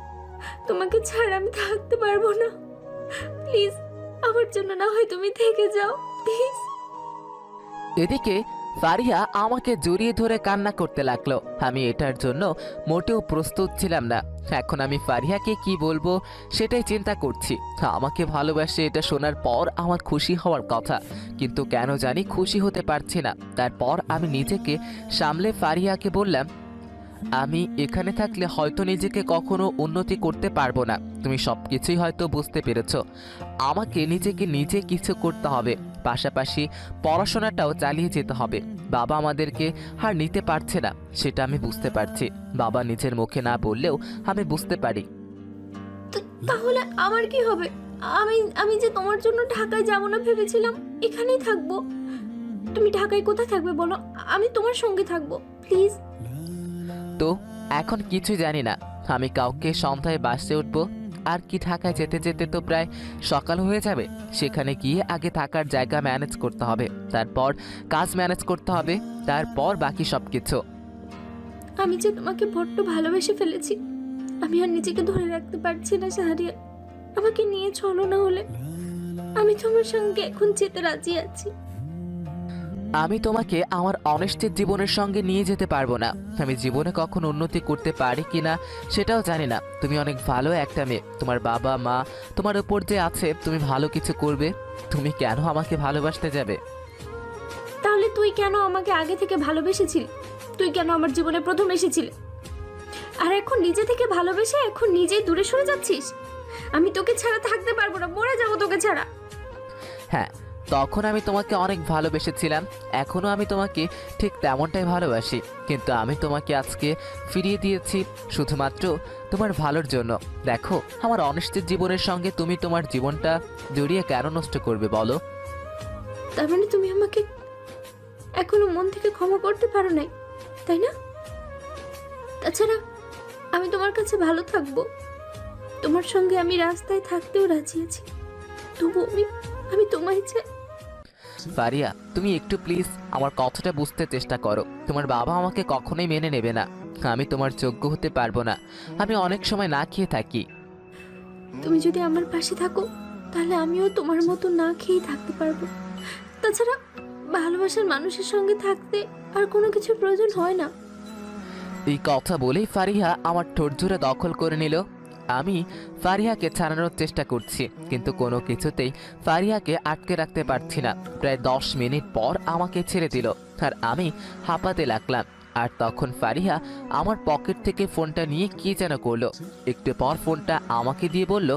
তোমাকে ছাড়া আমি থাকতে পারবো না। প্লিজ আমার জন্য না হয় তুমি থেকে যাও, প্লিজ। এদিকে ফারিহা আমাকে জড়িয়ে ধরে কান্না করতে লাগলো। আমি এটার জন্য মোটেও প্রস্তুত ছিলাম না। এখন আমি ফারিহাকে কি বলবো সেটাই চিন্তা করছি। আমাকে ভালোবাসে এটা শোনার পর আমার খুশি হওয়ার কথা, কিন্তু কেন জানি খুশি হতে পারছি না। তারপর আমি নিজেকে সামলে ফারিহাকে বললাম, আমি এখানে থাকলে হয়তো নিজেকে কখনো উন্নতি করতে পারবো না। তুমি সব কিছুই হয়তো বুঝতে পেরেছো। আমাকে নিজেকে নিজে কিছু করতে হবে, পাশাপাশি পড়াশোনাটাও চালিয়ে যেতে হবে। বাবা আমাদেরকে আর নিতে পারছে না, সেটা আমি বুঝতে পারছি। বাবা নিজের মুখে না বললেও আমি বুঝতে পারি। তাহলে আমার কি হবে? আমি যে তোমার জন্য ঢাকায় যাব না ভেবেছিলাম, এখানেই থাকবো। তুমি ঢাকায় কোথায় থাকবে বলো, আমি তোমার সঙ্গে থাকবো, প্লিজ। তো এখন কিছু জানি না। আমি কাউকে সন্ধ্যায় বাসে উঠবো, আর কি ঢাকায় যেতে যেতে তো প্রায় সকাল হয়ে যাবে। সেখানে গিয়ে আগে থাকার জায়গা ম্যানেজ করতে হবে, তারপর কাজ ম্যানেজ করতে হবে, তারপর বাকি সব কিছু। আমি যে তোমাকে বড্ড ভালোবেসে ফেলেছি, আমি আর নিজেকে ধরে রাখতে পারছি না শাহরিয়ার। আমাকে নিয়ে চলো না হলে, আমি তোমার সঙ্গে এখন যেতে রাজি আছি। আমি তোমাকে আমার অনিশ্চিত জীবনের সঙ্গে নিয়ে যেতে পারবো না। আমি জীবনে কখন উন্নতি করতে পারি কিনা সেটাও জানি না। তুমি অনেক ভালো একটা মেয়ে, তোমার বাবা মা তোমার উপর যে আছে, তুমি ভালো কিছু করবে। তুমি কেন আমাকে ভালোবাসতে যাবে? তাহলে তুই কেন আমাকে আগে থেকে ভালোবেসেছিলি? তুই কেন আমার জীবনে প্রথম এসেছিলি? আর এখন নিজে থেকে ভালোবেসে এখন নিজেই দূরে সরে যাচ্ছিস। আমি তোকে ছাড়া থাকতে পারবো না, মরে যাবো তোকে ছাড়া। হ্যাঁ, তখন আমি তোমাকে অনেক ভালোবেসেছিলাম, এখনও আমি তোমাকে ঠিক তেমনটাই ভালোবাসি। কিন্তু আমি তোমাকে আজকে ফিরিয়ে দিয়েছি শুধুমাত্র তোমার ভালোর জন্য। দেখো, আমার অনিশ্চিত জীবনের সঙ্গে তুমি তোমার জীবনটা জড়িয়ে কেন নষ্ট করবে বলো? তার মানে তুমি আমাকে এখনো মন থেকে ক্ষমা করতে পারো নাই, তাই না? তাছাড়া আমি তোমার কাছে ভালো থাকবো, তোমার সঙ্গে আমি রাস্তায় থাকতেও রাজি আছি, তবু আমি তোমায় চাই। ফারিয়া, তুমি একটু প্লিজ আমার কথাটা বুঝতে চেষ্টা করো। তোমার বাবা আমাকে কখনোই মেনে নেবে না, আমি তোমার যোগ্য হতে পারবো না। আমি অনেক সময় না খেয়ে থাকি। তুমি যদি আমার পাশে থাকো তাহলে আমিও তোমার মতো না খেয়েই থাকতে পারবো। তাছাড়া ভালোবাসার মানুষের সঙ্গে থাকতে আর কোনো কিছুর প্রয়োজন হয় না। এই কথা বলেই ফারিহা আমার ঠোঁট জোড়া দখল করে নিল। আমি ফারিহাকে ছাড়ানোর চেষ্টা করছি, কিন্তু কোনো কিছুতেই ফারিহাকে আটকে রাখতে পারছি না। প্রায় 10 মিনিট পর আমাকে ছেড়ে দিল, আর আমি হাঁপাতে লাগলাম। আর তখন ফারিহা আমার পকেট থেকে ফোনটা নিয়ে কি যেন করলো। একটু পর ফোনটা আমাকে দিয়ে বলল,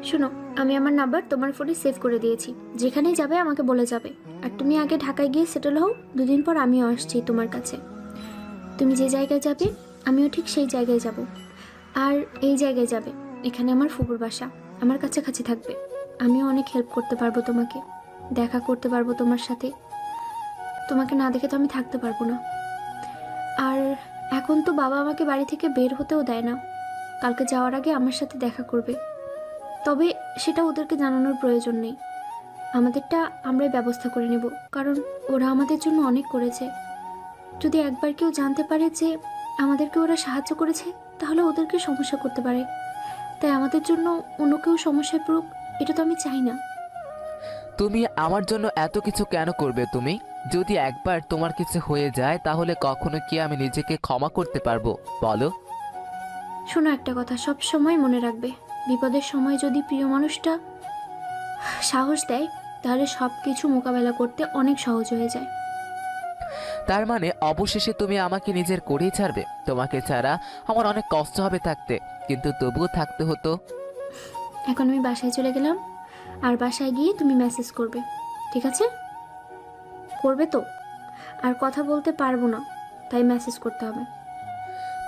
শোনো, আমি আমার নাম্বার তোমার ফোনে সেভ করে দিয়েছি, যেখানেই যাবে আমাকে বলে যাবে। আর তুমি আগে ঢাকায় গিয়ে সেটেল হও, 2 দিন পর আমিও আসছি তোমার কাছে। তুমি যে জায়গায় যাবে আমিও ঠিক সেই জায়গায় যাব। আর এই জায়গায় যাবে, এখানে আমার ফুপুর বাসা, আমার কাছাকাছি থাকবে। আমিও অনেক হেল্প করতে পারবো তোমাকে, দেখা করতে পারবো তোমার সাথে। তোমাকে না দেখে তো আমি থাকতে পারবো না। আর এখন তো বাবা আমাকে বাড়ি থেকে বের হতেও দেয় না। কালকে যাওয়ার আগে আমার সাথে দেখা করবে, তবে সেটা ওদেরকে জানানোর প্রয়োজন নেই। আমাদেরটা আমরাই ব্যবস্থা করে নেব, কারণ ওরা আমাদের জন্য অনেক করেছে। যদি একবার কেউ জানতে পারে যে আমাদেরকে ওরা সাহায্য করেছে, তাহলে ওদেরকে সমস্যা করতে পারে। তাই আমাদের জন্য অন্য কেউ সমস্যায় পড়ুক, এটা তো আমি চাই না। তুমি আমার জন্য এত কিছু কেন করবে? তুমি যদি একবার তোমার কিছু হয়ে যায় তাহলে কখনো কি আমি নিজেকে ক্ষমা করতে পারবো বলো? শোনো, একটা কথা সব সময় মনে রাখবে, বিপদের সময় যদি প্রিয় মানুষটা সাহস দেয় তাহলে সব কিছু মোকাবেলা করতে অনেক সহজ হয়ে যায়। তার মানে অবশেষে তুমি আমাকে নিজের করেই ছাড়বে? তোমাকে ছাড়া আমার অনেক কষ্ট হবে থাকতে, কিন্তু তবুও থাকতে হতো। এখন আমি বাসায় চলে গেলাম, আর বাসায় গিয়ে তুমি মেসেজ করবে, ঠিক আছে? করবে তো? আর কথা বলতে পারবো না, তাই মেসেজ করতে হবে।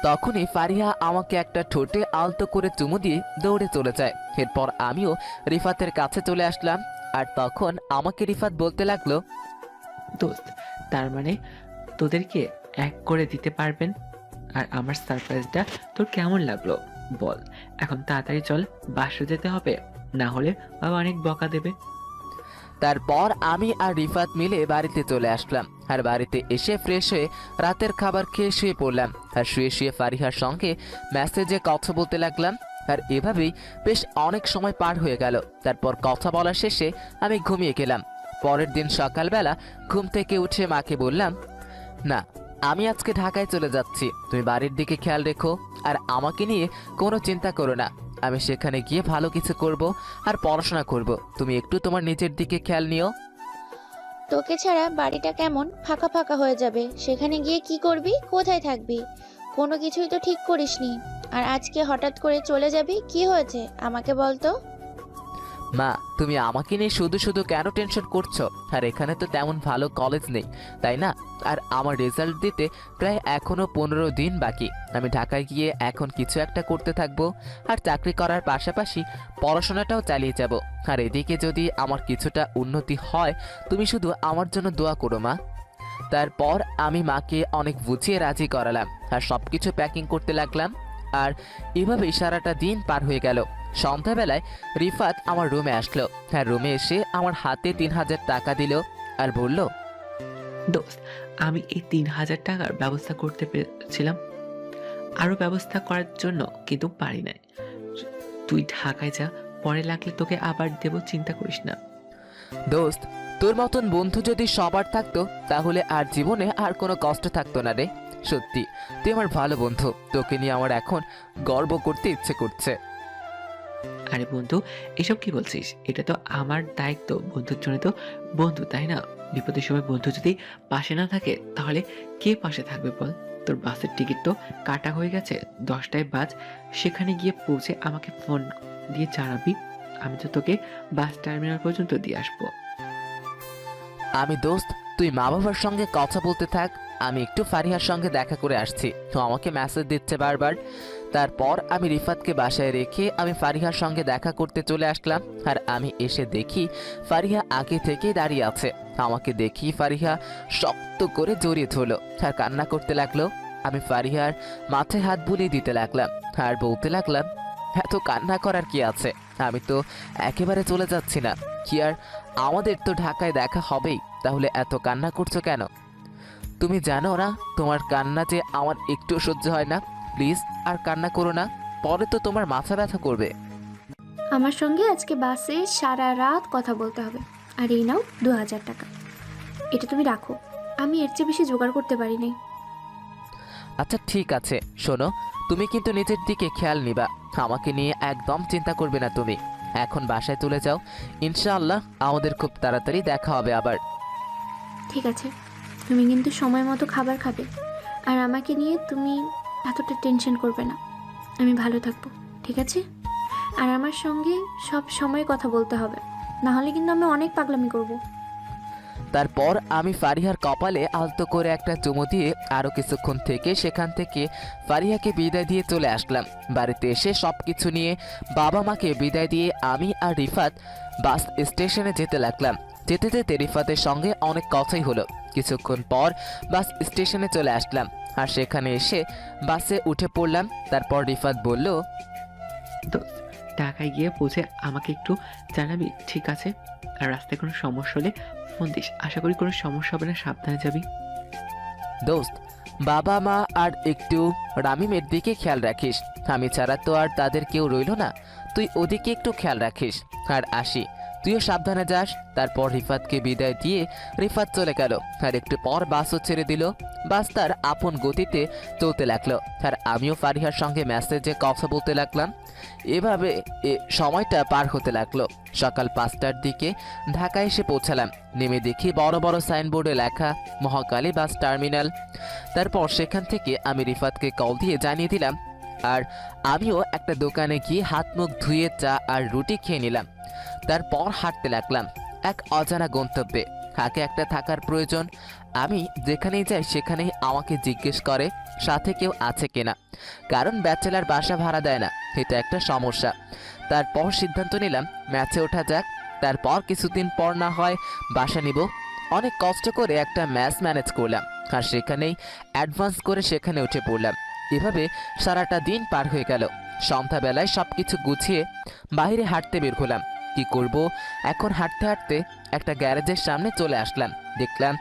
তখনই ফারিহা আমাকে একটা ঠোঁটে আলতো করে চুমু দিয়ে দৌড়ে চলে যায়। এরপর আমিও রিফাতের কাছে চলে আসলাম। আর তখন আমাকে রিফাত বলতে লাগলো, দোস্ত, তার মানে তোদেরকে এক করে দিতে পারবেন? আর আমার সারপ্রাইজটা তোর কেমন লাগলো বল। এখন তাড়াতাড়ি চল, বাসা যেতে হবে, না হলে বাবা অনেক বকা দেবে। তারপর আমি আর রিফাত মিলে বাড়িতে চলে আসলাম। আর বাড়িতে এসে ফ্রেশ হয়ে রাতের খাবার খেয়ে শুয়ে পড়লাম। আর শুয়ে শুয়ে ফারিহার সঙ্গে মেসেজে কথা বলতে লাগলাম। আর এভাবেই বেশ অনেক সময় পার হয়ে গেল। তারপর কথা বলা শেষে আমি ঘুমিয়ে গেলাম। পরের দিন সকালবেলা ঘুম থেকে উঠে মাকে বললাম, না, আমি আজকে ঢাকায় চলে যাচ্ছি, তুমি বাড়ির দিকে খেয়াল রেখো আর আমাকে নিয়ে কোনো চিন্তা করো না। আমি সেখানে গিয়ে ভালো কিছু করব আর পড়াশোনা করব, তুমি একটু তোমার নিজের দিকে খেয়াল নিও। তোকে ছাড়া বাড়িটা কেমন ফাঁকা ফাঁকা হয়ে যাবে। সেখানে গিয়ে কি করবি, কোথায় থাকবি? কোনো কিছুই তো ঠিক করিসনি। আর আজকে হঠাৎ করে চলে যাবি, কি হয়েছে আমাকে বল তো। মা, তুমি আমাকে নিয়ে শুধু শুধু কেন টেনশন করছো? আর এখানে তো তেমন ভালো কলেজ নেই, তাই না? আর আমার রেজাল্ট দিতে প্রায় এখনো 15 দিন বাকি। আমি ঢাকায় গিয়ে এখন কিছু একটা করতে থাকবো আর চাকরি করার পাশাপাশি পড়াশোনাটাও চালিয়ে যাব। আর এদিকে যদি আমার কিছুটা উন্নতি হয়, তুমি শুধু আমার জন্য দোয়া করো মা। তারপর আমি মাকে অনেক বুঝিয়ে রাজি করালাম আর সবকিছু প্যাকিং করতে লাগলাম। আর এভাবেই সারাটা দিন পার হয়ে গেল। সন্ধ্যাবেলায় রিফাত আমার রুমে আসলো। আর রুমে এসে আমার হাতে 3000 টাকা দিল আর বলল, দোস্ত, আমি এই 3000 টাকার ব্যবস্থা করতে পেরেছিলাম, আরো ব্যবস্থা করার জন্য, কিন্তু পারি নাই। তুই ঢাকায় যা, পরে লাগলে তোকে আবার দেব, চিন্তা করিস না। দোস্ত, তোর মতন বন্ধু যদি সবার থাকতো তাহলে আর জীবনে আর কোনো কষ্ট থাকতো না রে। সত্যি তুই আমার ভালো বন্ধু, তোকে নিয়ে আমার এখন গর্ব করতে ইচ্ছে করছে। আরে বন্ধু, এসব কি বলছিস? এটা তো আমার দায়িত্ব, বন্ধুর জন্য তো বন্ধু, তাই না? বিপদের সময় বন্ধু যদি পাশে না থাকে তাহলে কে পাশে থাকবে বল? তোর বাসের টিকিট তো কাটা হয়ে গেছে, 10টায় বাস। সেখানে গিয়ে পৌঁছে আমাকে ফোন দিয়ে জানাবি, আমি তো তোকে বাস টার্মিনাল পর্যন্ত দিয়ে আসবো। আমি দোস্ত, তুই মা বাবার সঙ্গে কথা বলতে থাক, আমি একটু ফারিহার সঙ্গে দেখা করে আসছি। তো আমাকে মেসেজ দিচ্ছে বারবার। তারপর আমি রিফাতকে বাসায় রেখে আমি ফারিহার সঙ্গে দেখা করতে চলে আসলাম। আর আমি এসে দেখি ফারিহা আগে থেকেই দাঁড়িয়ে আছে। আমাকে দেখি ফারিহা শক্ত করে জড়িয়ে ধরলো আর কান্না করতে লাগলো। আমি ফারিহার মাথায় হাত বুলিয়ে দিতে লাগলাম আর বলতে লাগলাম, এত কান্না করার কি আছে, আমি তো একেবারে চলে যাচ্ছি না। কি আর, আমাদের তো ঢাকায় দেখা হবেই, তাহলে এত কান্না করছো কেন? তুমি জানো না তোমার কান্না যে আমার একটু সহ্য হয় না। প্লিজ আর কান্না করো না, পরে তো তোমার মাথা ব্যথা করবে। আমার সঙ্গে আজকে বাসে সারা রাত কথা বলতে হবে। আর এই নাও 2000 টাকা, এটা তুমি রাখো, আমি এর চেয়ে বেশি জোগাড় করতে পারি নাই। আচ্ছা ঠিক আছে, শোনো, তুমি কিন্তু নিজের দিকে খেয়াল নিবা, আমাকে নিয়ে একদম চিন্তা করবে না তুমি। এখন বাসায় চলে যাও, ইনশাআল্লাহ আমাদের খুব তাড়াতাড়ি দেখা হবে আবার। ঠিক আছে, তুমি কিন্তু সময় মতো খাবার খাবে। আর আমাকে নিয়ে তুমি এতটা টেনশন করবে না, আমি ভালো থাকবো, ঠিক আছে? আর আমার সঙ্গে সব সময় কথা বলতে হবে, না হলে কিন্তু আমি অনেক পাগলামি করব। তারপর আমি ফারিহার কপালে আলতো করে একটা চুমু দিয়ে আরও কিছুক্ষণ থেকে সেখান থেকে ফারিহাকে বিদায় দিয়ে চলে আসলাম। বাড়িতে এসে সব কিছু নিয়ে বাবা মাকে বিদায় দিয়ে আমি আর রিফাত বাস স্টেশনে যেতে লাগলাম। যেতে যেতে রিফাতের সঙ্গে অনেক কথাই হলো। কিছুক্ষণ পর বাস স্টেশনে চলে আসলাম আর সেখানে এসে বাসে উঠে পড়লাম। তারপর রিফাত বলল, দোস্ত, ঢাকায় গিয়ে পৌঁছে আমাকে একটু জানাবি, ঠিক আছে? আর রাস্তায় কোনো সমস্যা হলে ফোন দিস, আশা করি কোনো সমস্যা হবে না, সাবধানে যাবি। দোস্ত, বাবা মা আর একটু রামিমের দিকে খেয়াল রাখিস, আমি ছাড়া তো আর তাদের কেউ রইল না, তুই ওদিকে একটু খেয়াল রাখিস। আর আসি, তুইও সাবধানে যাস। তারপর রিফাতকে বিদায় দিয়ে রিফাত চলে গেল। আর একটু পর বাসও ছেড়ে দিল। বাস তার আপন গতিতে চলতে লাগলো আর আমিও ফারিহার সঙ্গে মেসেজে কথা বলতে লাগলাম। এভাবে সময়টা পার হতে লাগলো। সকাল 5টার দিকে ঢাকায় এসে পৌঁছালাম। নেমে দেখি বড় বড় সাইনবোর্ডে লেখা মহাকালী বাস টার্মিনাল। তারপর সেখান থেকে আমি রিফাতকে কল দিয়ে জানিয়ে দিলাম আর আমিও একটা দোকানে গিয়ে হাত মুখ ধুয়ে চা আর রুটি খেয়ে নিলাম। তারপর হাঁটতে লাগলাম এক অজানা গন্তব্যে। কাকে একটা থাকার প্রয়োজন। আমি যেখানেই যাই সেখানেই আমাকে জিজ্ঞেস করে সাথে কেউ আছে কিনা, কারণ ব্যাচেলার বাসা ভাড়া দেয় না, এটা একটা সমস্যা। তারপর সিদ্ধান্ত নিলাম ম্যাচে ওঠা যাক। তারপর কিছুদিন পর না হয় বাসা নিব। অনেক কষ্ট করে একটা ম্যাচ ম্যানেজ করলাম আর সেখানেই অ্যাডভান্স করে সেখানে উঠে পড়লাম। এভাবে সারাটা দিন পার হয়ে গেল। সন্ধ্যাবেলায় সব কিছু গুছিয়ে বাইরে হাঁটতে বের হলাম। কি করব এখন? হাঁটতে হাঁটতে একটা গ্যারেজের সামনে চলে আসলাম। দেখলাম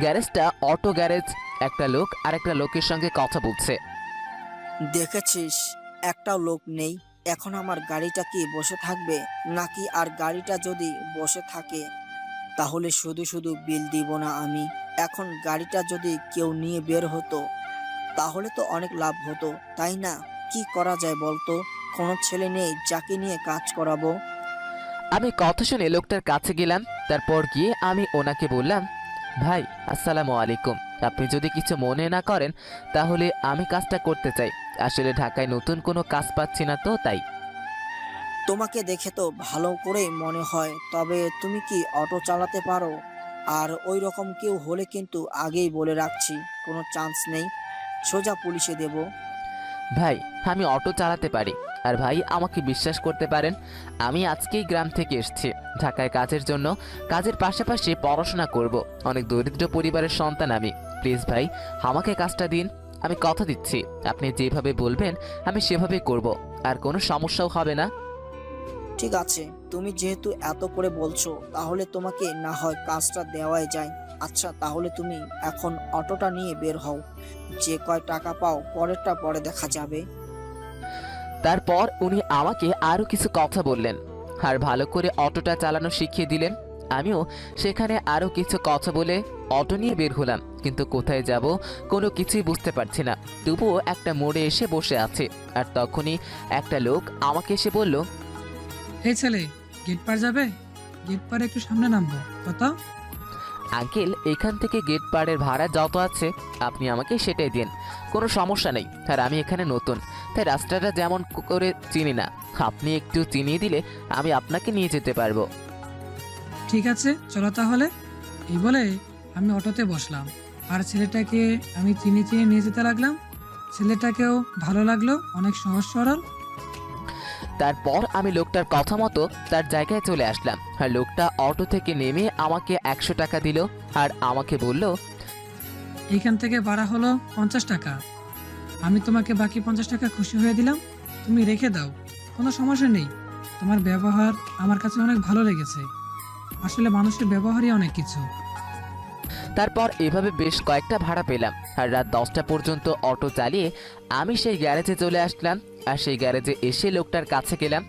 গ্যারেজটা অটো গ্যারেজ। একটা লোক আর একটা লোকের সঙ্গে কথা বলছে। দেখেছিস, একটাও লোক নেই। এখন আমার গাড়িটা কি বসে থাকবে নাকি? আর গাড়িটা যদি বসে থাকে তাহলে শুধু শুধু বিল দিব না আমি। এখন গাড়িটা যদি কেউ নিয়ে বের হতো তাহলে তো অনেক লাভ হতো, তাই না? কি করা যায় বলতো? কোনো ছেলে নেই যাকে নিয়ে কাজ করাবো? আমি কথা শুনে লোকটার কাছে গেলাম। তারপর গিয়ে আমি ওনাকে বললাম, ভাই আসসালামু আলাইকুম, আপনি যদি কিছু মনে না করেন তাহলে আমি কাজটা করতে চাই। আসলে ঢাকায় নতুন কোনো কাজ পাচ্ছি না তো তাই। তোমাকে দেখে তো ভালো করেই মনে হয়, তবে তুমি কি অটো চালাতে পারো? আর ওই রকম কেউ হলে কিন্তু আগেই বলে রাখছি, কোনো চান্স নেই, সোজা পুলিশে দেব। ভাই আমি অটো চালাতে পারি। আর ভাই আমাকে বিশ্বাস করতে পারেন, আমি আজকেই গ্রাম থেকে এসেছি ঢাকায় কাজের জন্য। কাজের পাশাপাশি পড়াশোনা করব। অনেক দরিদ্র পরিবারের সন্তান আমি। প্লিজ ভাই আমাকে কাজটা দিন। আমি কথা দিচ্ছি আপনি যেভাবে বলবেন আমি সেভাবে করব, আর কোনো সমস্যাও হবে না। ঠিক আছে, তুমি যেহেতু এত করে বলছো তাহলে তোমাকে না হয় কাজটা দেওয়াই যায়। আচ্ছা তাহলে তুমি এখন অটোটা নিয়ে বের হও, যে কয় টাকা পাও পরেরটা পরে দেখা যাবে। তারপর উনি আমাকে আরও কিছু কথা বললেন আর ভালো করে অটোটা চালানো শিখিয়ে দিলেন। আমিও সেখানে আরও কিছু কথা বলে অটো নিয়ে বের হলাম, কিন্তু কোথায় যাব কোনো কিছুই বুঝতে পারছি না। তবুও একটা মোড়ে এসে বসে আছে। আর তখনই একটা লোক আমাকে এসে বলল, এই ছেলে, গেট পার যাবে? গেট পারে একটু সামনে নামবো। কত? আঙ্কেল এখান থেকে গেট পাড়ের ভাড়া যত আছে আপনি আমাকে সেটাই দিন, কোনো সমস্যা নেই। আর আমি এখানে নতুন, তাই রাস্তাটা যেমন করে চিনি না। আপনি একটু চিনিয়ে দিলে আমি আপনাকে নিয়ে যেতে পারবো। ঠিক আছে, চলো তাহলে। এই বলে আমি অটোতে বসলাম আর ছেলেটাকে আমি চিনি চিনি নিয়ে যেতে লাগলাম। ছেলেটাকেও ভালো লাগলো, অনেক সহজ সরল। তারপর আমি লোকটার কথা মতো তার জায়গায় চলে আসলাম। আর লোকটা অটো থেকে নেমে আমাকে 100 টাকা দিল আর আমাকে বলল, এইখান থেকে ভাড়া হলো 50 টাকা। আমি তোমাকে বাকি 50 টাকা খুশি হয়ে দিলাম, তুমি রেখে দাও, কোনো সমস্যা নেই। তোমার ব্যবহার আমার কাছে অনেক ভালো লেগেছে। আসলে মানুষের ব্যবহারই অনেক কিছু। তারপর এভাবে বেশ কয়েকটা ভাড়া পেলাম। আর রাত 10টা পর্যন্ত অটো চালিয়ে আমি সেই গ্যারেজে চলে আসলাম। আর সেই গ্যারেজে এসে লোকটার কাছে গেলাম।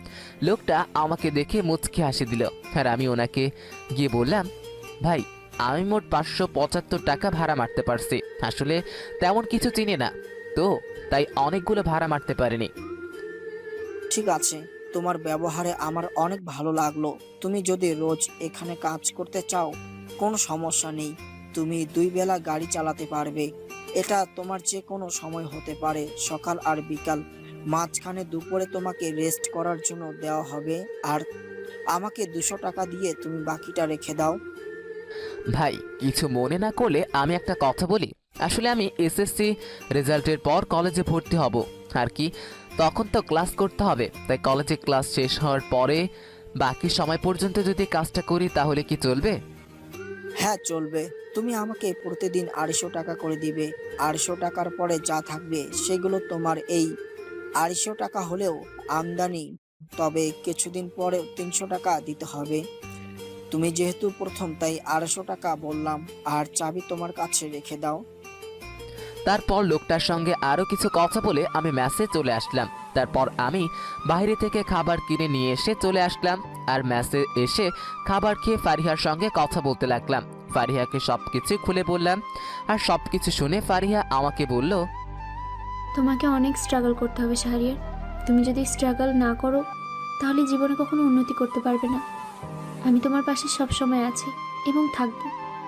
লোকটা আমাকে দেখে মুচকি হাসি দিল। আর আমি ওনাকে গিয়ে বললাম, ভাই আমি মোট 575 টাকা ভাড়া মারতে পারছি। আসলে তেমন কিছু চিনি না তো, তাই অনেকগুলো ভাড়া মারতে পারিনি। ঠিক আছে, তোমার ব্যবহারে আমার অনেক ভালো লাগলো। তুমি যদি রোজ এখানে কাজ করতে চাও কোনো সমস্যা নেই, তুমি 2 বেলা গাড়ি চালাতে পারবে। এটা তোমার যে কোনো সময় হতে পারে, সকাল আর বিকাল। মাঝখানে দুপুরে তোমাকে রেস্ট করার জন্য দেওয়া হবে। আর আমাকে 200 টাকা দিয়ে তুমি বাকিটা রেখে দাও। ভাই কিছু মনে না করলে আমি একটা কথা বলি। আসলে আমি এসএসসি রেজাল্টের পর কলেজে ভর্তি হব আর কি, তখন তো ক্লাস করতে হবে। তাই কলেজে ক্লাস শেষ হওয়ার পরে বাকি সময় পর্যন্ত যদি কাজটা করি তাহলে কি চলবে? হ্যাঁ চলবে। তুমি আমাকে প্রতিদিন 250 টাকা করে দিবে। 250 টাকার পরে যা থাকবে সেগুলো তোমার। এই 250 টাকা হলেও আমদানি, তবে কিছুদিন পরে 300 টাকা দিতে হবে। তুমি যেহেতু প্রথম তাই 250 টাকা বললাম। আর চাবি তোমার কাছে রেখে দাও। তারপর লোকটার সঙ্গে আরও কিছু কথা বলে আমি ম্যাসে চলে আসলাম। তারপর আমি বাইরে থেকে খাবার কিনে নিয়ে এসে চলে আসলাম। আর ম্যাসে এসে খাবার খেয়ে ফারিহার সঙ্গে কথা বলতে লাগলাম। ফারিহাকে সব কিছু খুলে বললাম। আর সব কিছু শুনে ফারিহা আমাকে বলল, তোমাকে অনেক স্ট্রাগল করতে হবে শাহরিয়ার। তুমি যদি স্ট্রাগল না করো তাহলে জীবনে কখনো উন্নতি করতে পারবে না। আমি তোমার পাশে সব সময় আছি এবং থাকবো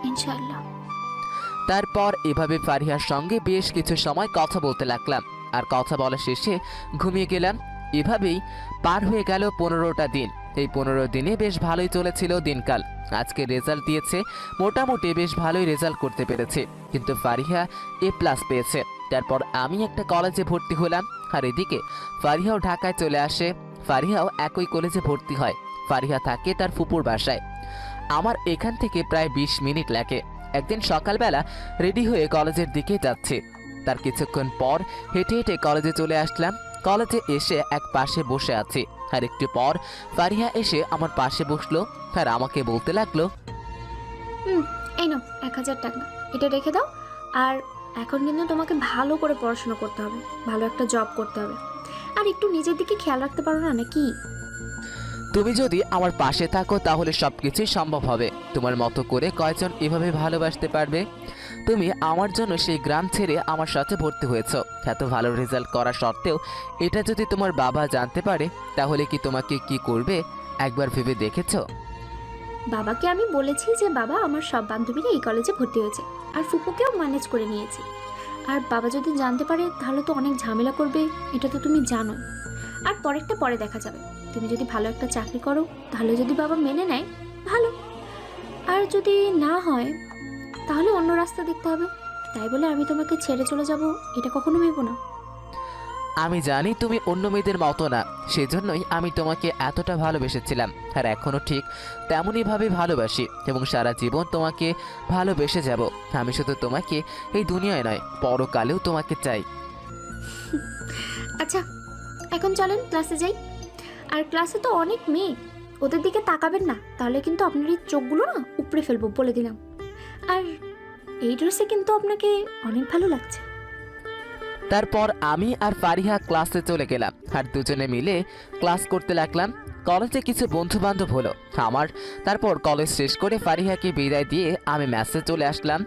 ইনশাআল্লাহ। তারপর এভাবে ফারিহার সঙ্গে বেশ কিছু সময় কথা বলতে লাগলাম। আর কথা বলা শেষে ঘুমিয়ে গেলাম। এভাবেই পার হয়ে গেল 15টা দিন। এই 15 দিনে বেশ ভালোই চলেছিল দিনকাল। আজকে রেজাল্ট দিয়েছে, মোটামুটি বেশ ভালোই রেজাল্ট করতে পেরেছে, কিন্তু ফারিহা A+ পেয়েছে। তারপর আমি একটা কলেজে ভর্তি হলাম, আর এদিকে ফারিহাও ঢাকায় চলে আসে। ফারিহাও একই কলেজে ভর্তি হয়। ফারিহা থাকে তার ফুপুর বাসায়। আমার এখান থেকে প্রায় 20 মিনিট লাগে। একদিন সকালবেলা রেডি হয়ে কলেজের দিকে যাচ্ছি, তার কিছুক্ষণ পর হেঁটে হেঁটে কলেজে চলে আসলাম। কলেজে এসে এক পাশে বসে আছি, আর একটু পর ফারিহা এসে আমার পাশে বসলো, আর আমাকে বলতে লাগলো, এই নাও 1000 টাকা, এটা রেখে দাও। আর এখন কিন্তু তোমাকে ভালো করে পড়াশোনা করতে হবে, ভালো একটা জব করতে হবে, আর একটু নিজের দিকে খেয়াল রাখতে পারো না নাকি? তুমি যদি আমার পাশে থাকো তাহলে সবকিছুই সম্ভব হবে। তোমার মতো করে কয়জন এভাবে ভালোবাসতে পারবে? তুমি আমার জন্য সেই গ্রাম ছেড়ে আমার সাথে ভর্তি হয়েছো। এত ভালো রেজাল্ট করা সত্ত্বেও এটা যদি তোমার বাবা জানতে পারে তাহলে কি তোমাকে কি করবে একবার ভেবে দেখেছো? বাবাকে আমি বলেছি যে বাবা, আমার সব বান্ধবীরা এই কলেজে ভর্তি হয়েছে, আর ফুপুকেও ম্যানেজ করে নিয়েছি। আর বাবা যদি জানতে পারে তাহলে তো অনেক ঝামেলা করবে, এটা তো তুমি জানো। আর পরেরটা পরে দেখা যাবে। তুমি যদি ভালো একটা চাকরি করো তাহলে যদি বাবা মেনে নেয় ভালো, আর যদি না হয় তাহলে অন্য রাস্তা দেখতে হবে। তাই বলে আমি তোমাকে ছেড়ে চলে যাব এটা কখনো ভেবো না। আমি জানি তুমি অন্য মেয়েদের মতো না, সেজন্যই আমি তোমাকে এতটা ভালোবেসেছিলাম, আর এখনো ঠিক তেমনইভাবে ভালোবাসি এবং সারা জীবন তোমাকে ভালোবেসে যাব। আমি শুধু তোমাকে এই দুনিয়ায় নয়, পরকালেও তোমাকে চাই। আচ্ছা, এখন চলেন ক্লাসে যাই। আর ক্লাসে তো অনেক মেয়ে, ওদের দিকে তাকাবেন না, তাহলে কিন্তু আপনার এই চোখগুলো না উপড়ে ফেলবো বলে দিলাম। আর এই ড্রেসে কিন্তু আপনাকে অনেক ভালো লাগছে। তারপর আমি আর ফারিহা ক্লাসে চলে গেলাম, আর দুজনে মিলে ক্লাস করতে লাগলাম। কলেজে কিছু বন্ধু বান্ধব হলো আমার। তারপর কলেজ শেষ করে ফারিহাকে বিদায় দিয়ে আমি ম্যাসে চলে আসলাম।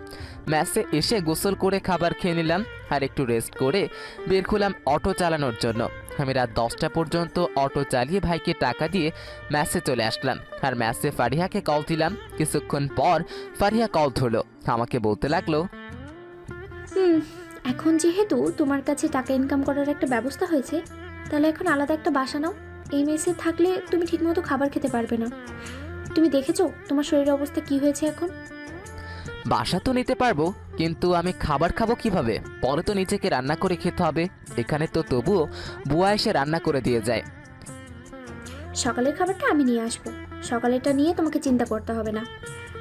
ম্যাসে এসে গোসল করে খাবার খেয়ে নিলাম, আর একটু রেস্ট করে বের হলাম অটো চালানোর জন্য। আমি রাত 10টা পর্যন্ত অটো চালিয়ে ভাইকে টাকা দিয়ে ম্যাসে চলে আসলাম, আর ম্যাসে ফারিহাকে কল দিলাম। কিছুক্ষণ পর ফারিহা কল ধরলো, আমাকে বলতে লাগলো, এখন যেহেতু তোমার কাছে টাকা ইনকাম করার একটা ব্যবস্থা হয়েছে, তাহলে এখন আলাদা একটা বাসা নাও। এই মেসে থাকলে তুমি ঠিকমতো খাবার খেতে পারবে না। তুমি দেখেছো তোমার শরীরের অবস্থা কি হয়েছে এখন? বাসা তো নিতে পারবো, কিন্তু আমি খাবার খাবো কিভাবে? পরে তো নিজেকে রান্না করে খেতে হবে। এখানে তো তবুও বুয়া এসে রান্না করে দিয়ে যায়। সকালের খাবারটা আমি নিয়ে আসবো, সকালেরটা নিয়ে তোমাকে চিন্তা করতে হবে না।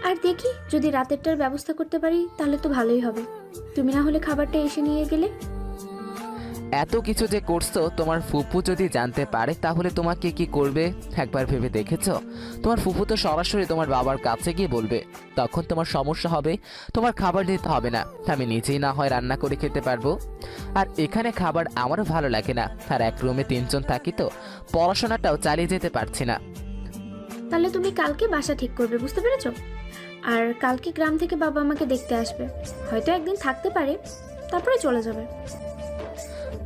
আর দেখি যদি রাতেরটার ব্যবস্থা করতে পারি তাহলে তো ভালোই হবে। তুমি না হলে খাবারটা এসে নিয়ে গেলে। এত কিছু যে করছো, তোমার ফুপু যদি জানতে পারে তাহলে তোমাকে কি করবে একবার ভেবে দেখেছো? তোমার ফুপু তো সরাসরি তোমার বাবার কাছে গিয়ে বলবে, তখন তোমার সমস্যা হবে। তোমার খাবার দিতে হবে না, আমি নিজেই না হয় রান্না করে খেতে পারবো। আর এখানে খাবার আমারও ভালো লাগে না, আর এক রুমে 3 জন থাকি তো পড়াশোনাটাও চালিয়ে যেতে পারছি না। তাহলে তুমি কালকে বাসা ঠিক করবে, বুঝতে পেরেছো? আর কালকে গ্রাম থেকে বাবা আমাকে দেখতে আসবে, হয়তো একদিন থাকতে পারে, তারপরে চলে যাবে।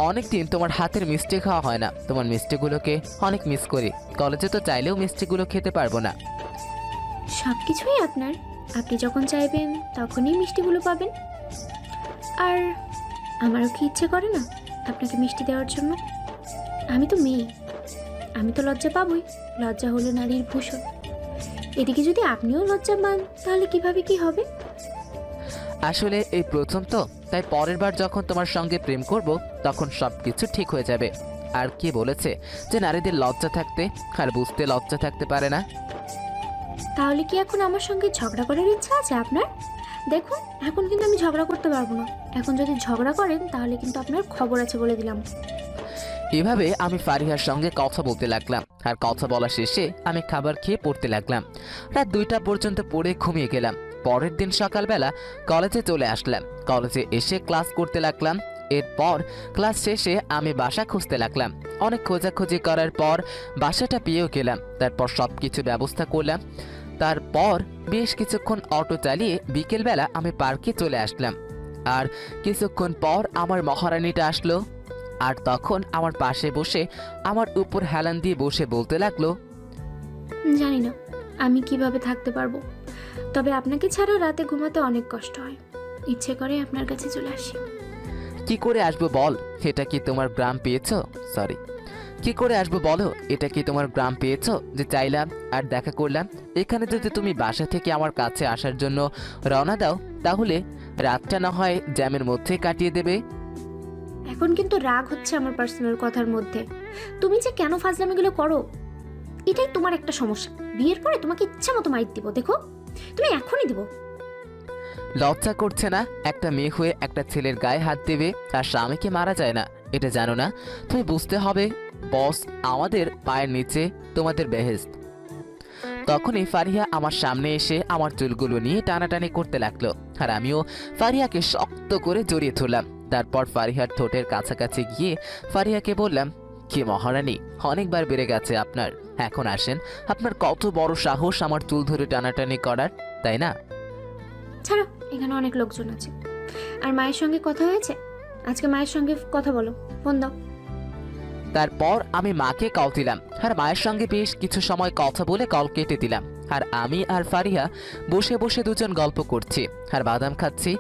অনেকদিন তোমার হাতের মিষ্টি খাওয়া হয় না, তোমার মিষ্টিগুলোকে অনেক মিস করি। কলেজে তো চাইলেও মিষ্টিগুলো খেতে পারবো না। সব কিছুই আপনার, আপনি যখন চাইবেন তখনই মিষ্টিগুলো পাবেন। আর আমারও কি ইচ্ছে করে না আপনাকে মিষ্টি দেওয়ার জন্য? আমি তো মেয়ে, আমি তো লজ্জা পাবই। লজ্জা হলো নারীর ভূষণ। এদিকে যদি আপনিও লজ্জা পান তাহলে কিভাবে কি হবে? আসলে এই প্রথম তো, তাই পরের বার যখন তোমার সঙ্গে প্রেম করব তখন সব কিছু ঠিক হয়ে যাবে। আর কে বলেছে যে নারীদের লজ্জা থাকতে আর বুঝতে লজ্জা থাকতে পারে না? তাহলে কি এখন আমার সঙ্গে ঝগড়া করার ইচ্ছা আছে আপনার? দেখুন, এখন কিন্তু আমি ঝগড়া করতে পারবো না। এখন যদি ঝগড়া করেন তাহলে কিন্তু আপনার খবর আছে বলে দিলাম। এভাবে আমি ফারিহার সঙ্গে কথা বলতে লাগলাম, আর কথা বলা শেষে আমি খাবার খেয়ে পড়তে লাগলাম। রাত 2টা পর্যন্ত পড়ে ঘুমিয়ে গেলাম। পরের দিন সকালবেলা কলেজে চলে আসলাম। কলেজে এসে ক্লাস করতে লাগলাম। এরপর ক্লাস শেষে আমি বাসা খুঁজতে লাগলাম। অনেক খোঁজাখুঁজি করার পর বাসাটা পেয়েও গেলাম। তারপর সব কিছু ব্যবস্থা করলাম। তারপর বেশ কিছুক্ষণ অটো চালিয়ে বিকেলবেলা আমি পার্কে চলে আসলাম। আর কিছুক্ষণ পর আমার মহারানীটা আসলো, আর তখন আমার পাশে বসে আমার উপর হেলান দিয়ে বসে বলতে লাগলো, জানি না আমি কিভাবে থাকতে পারবো, তবে আপনাকে ছাড়া রাতে ঘুমাতে অনেক কষ্ট হয়। ইচ্ছে করে আপনার কাছে চলে আসি। কি করে আসবো বল? এটা কি তোমার গ্রাম পেয়েছো? সরি, কি করে আসবো বলো? এটা কি তোমার গ্রাম পেয়েছো যে চাইলাম আর দেখা করলাম? এখানে যদি তুমি বাসা থেকে আমার কাছে আসার জন্য রওনা দাও, তাহলে রাতটা না হয় জ্যামের মধ্যে কাটিয়ে দেবে। এখন কিন্তু রাগ হচ্ছে আমার পার্সোনাল কথার মধ্যে। তুমি যে কেন ফাজলামিগুলো করো, এটাই তোমার একটা সমস্যা। বিয়ের পরে তোমাকে ইচ্ছা মতো মাইর দিব, দেখো তুমি এখনই দিব। লজ্জা করছে না? একটা মেয়ে হয়ে একটা ছেলের গায়ে হাত দেবে, তার স্বামীকে মারা যায় না, এটা জানো না? তুমি বুঝতে হবে বস আমাদের পায়ের নিচে তোমাদের বেহেশত। তখনই ফারিহা আমার সামনে এসে আমার চুলগুলো নিয়ে টানাটানি করতে লাগলো, আর আমিও ফারিহাকে শক্ত করে জড়িয়ে ধরলাম। তারপর ফারিহার ঠোঁটের কাছাকাছি গিয়ে ফারিহাকে বললাম, কি মহারানী, অনেকবার বেড়ে গেছে আপনার, এখন আসেন। আপনার কত বড় সাহস আমার চুল ধরে টানাটানি করার, তাই না? ছাড়ো, এখানে অনেক লোকজন আছে। আর মায়ের সঙ্গে কথা হয়েছে? আজকে মায়ের সঙ্গে কথা বলো, ফোন দাও। তারপর আমি মাকে কল দিলাম, আর মায়ের সঙ্গে বেশ কিছু সময় কথা বলে কল কেটে দিলাম। আর আমি আর ফারিহা বসে বসে দুজন গল্প করছি আর বাদাম খাচ্ছি।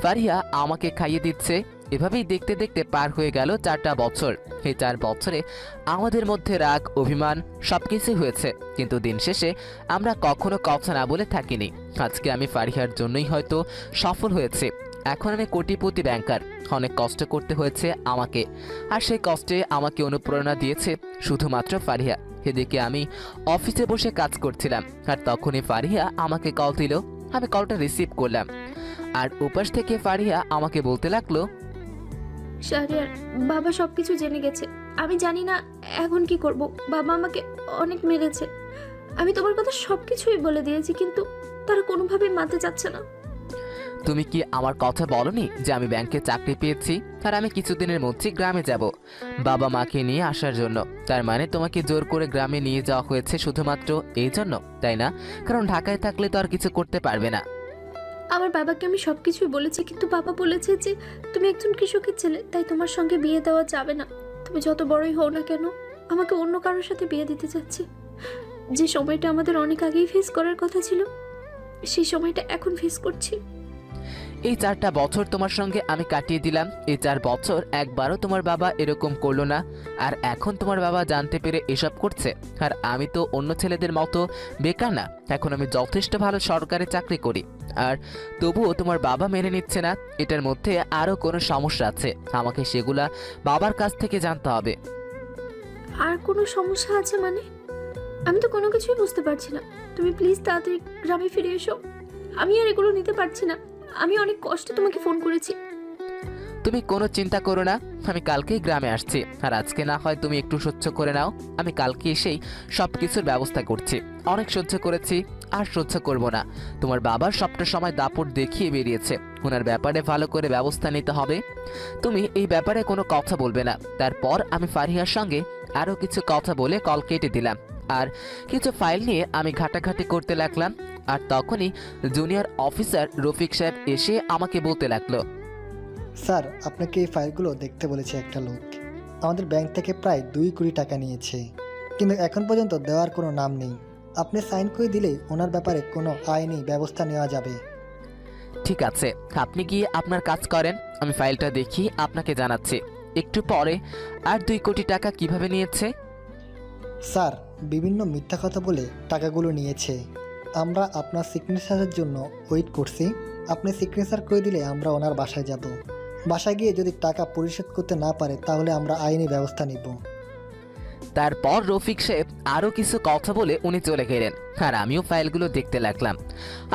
ফারিহা আমাকে খাইয়ে দিচ্ছে। এভাবেই দেখতে দেখতে পার হয়ে গেল 4টা বছর। এই 4 বছরে আমাদের মধ্যে রাগ, অভিমান সবকিছু হয়েছে, কিন্তু দিন শেষে আমরা কখনো কথা না বলে থাকিনি। আজকে আমি ফারিহার জন্যই হয়তো সফল হয়েছে। এখন আমি কোটিপতি ব্যাংকার। অনেক কষ্ট করতে হয়েছে আমাকে, আর সেই কষ্টে আমাকে অনুপ্রেরণা দিয়েছে শুধুমাত্র ফারিহা। এদিকে আমি অফিসে বসে কাজ করছিলাম, আর তখনই ফারিহা আমাকে কল দিল। আমি কলটা রিসিভ করলাম, আর উপাস থেকে ফারিহা আমাকে বলতে লাগলো, শাহরিয়ার বাবা সবকিছু জেনে গেছে। আমি জানি না এখন কি করব। বাবা আমাকে অনেক মেরেছে। আমি তোমার কথা সবকিছুই বলে দিয়েছি, কিন্তু তারা কোনোভাবেই মানতে চাচ্ছে না। তুমি কি আমার কথা বলনি যে আমি ব্যাংকে চাকরি পেয়েছি, আর আমি কিছুদিনের মধ্যে গ্রামে যাব বাবা মাকে নিয়ে আসার জন্য? তার মানে তোমাকে জোর করে গ্রামে নিয়ে যাওয়া হয়েছে শুধুমাত্র এই জন্য, তাই না? কারণ ঢাকায় থাকলে তো আর কিছু করতে পারবে না। আমার বাবাকে আমি সবকিছুই বলেছি, কিন্তু বাবা বলেছে যে তুমি একজন কৃষকের ছেলে, তাই তোমার সঙ্গে বিয়ে দেওয়া যাবে না। তুমি যত বড়ই হও না কেন, আমাকে অন্য কারোর সাথে বিয়ে দিতে চাচ্ছে। যে সময়টা আমাদের অনেক আগেই ফেস করার কথা ছিল, সেই সময়টা এখন ফেস করছি। এই 4টা বছর তোমার সঙ্গে আমি কাটিয়ে দিলাম। এই 4 বছর একবারও তোমার বাবা এরকম করলো না, আর এখন তোমার বাবা জানতে পেরে এসব করছে। আর আমি তো অন্য ছেলেদের মতো বেকার না, এখন আমি যথেষ্ট ভালো সরকারি চাকরি করি, আর তবুও তোমার বাবা মেনে নিচ্ছে না। এটার মধ্যে আরও কোনো সমস্যা আছে, আমাকে সেগুলা বাবার কাছ থেকে জানতে হবে। আর কোনো সমস্যা আছে মানে? আমি তো কোনো কিছুই বুঝতে পারছি না। তুমি প্লিজ তাড়াতাড়ি গ্রামে ফিরে এসো। আমি আর এগুলো নিতে পারছি না। আমি অনেক কষ্টে তোমাকে ফোন করেছি। তুমি কোনো চিন্তা করো না, আমি কালকেই গ্রামে আসছি। আর আজকে না হয় তুমি একটু সহ্য করে নাও, আমি কালকে এসেই সব কিছুর ব্যবস্থা করছি। অনেক সহ্য করেছি, আর সহ্য করব না। তোমার বাবার সবটা সময় দাপট দেখিয়ে বেরিয়েছে, ওনার ব্যাপারে ভালো করে ব্যবস্থা নিতে হবে। তুমি এই ব্যাপারে কোনো কথা বলবে না। তারপর আমি ফারিহার সঙ্গে আরও কিছু কথা বলে কল কেটে দিলাম, আর কিছু ফাইল নিয়ে আমি ঘাটাঘাটি করতে লাগলাম। আর তখনই জুনিয়র অফিসার রফিক সাহেব এসে আমাকে বলতে লাগলো, স্যার, আপনাকে এই ফাইলগুলো দেখতে বলেছে একটা লোক। আমাদের ব্যাংক থেকে প্রায় 2 কোটি টাকা নিয়েছে, কিন্তু এখন পর্যন্ত দেওয়ার কোনো নাম নেই। আপনি সাইন করে দিলেই ওনার ব্যাপারে কোনো আইনি ব্যবস্থা নেওয়া যাবে। ঠিক আছে, আপনি গিয়ে আপনার কাজ করেন, আমি ফাইলটা দেখি আপনাকে জানাচ্ছি। একটু পরে আর 2 কোটি টাকা কিভাবে নিয়েছে? স্যার, বিভিন্ন মিথ্যা কথা বলে টাকাগুলো নিয়েছে। আমরা আপনার সিগনেচারের জন্য ওয়েট করছি। আপনি সিগনেচার করে দিলে আমরা ওনার বাসায় যাব। বাসায় গিয়ে যদি টাকা পরিশোধ করতে না পারে, তাহলে আমরা আইনি ব্যবস্থা নিব। তারপর রফিক সাহেব আরও কিছু কথা বলে উনি চলে গেলেন, আর আমিও ফাইলগুলো দেখতে লাগলাম।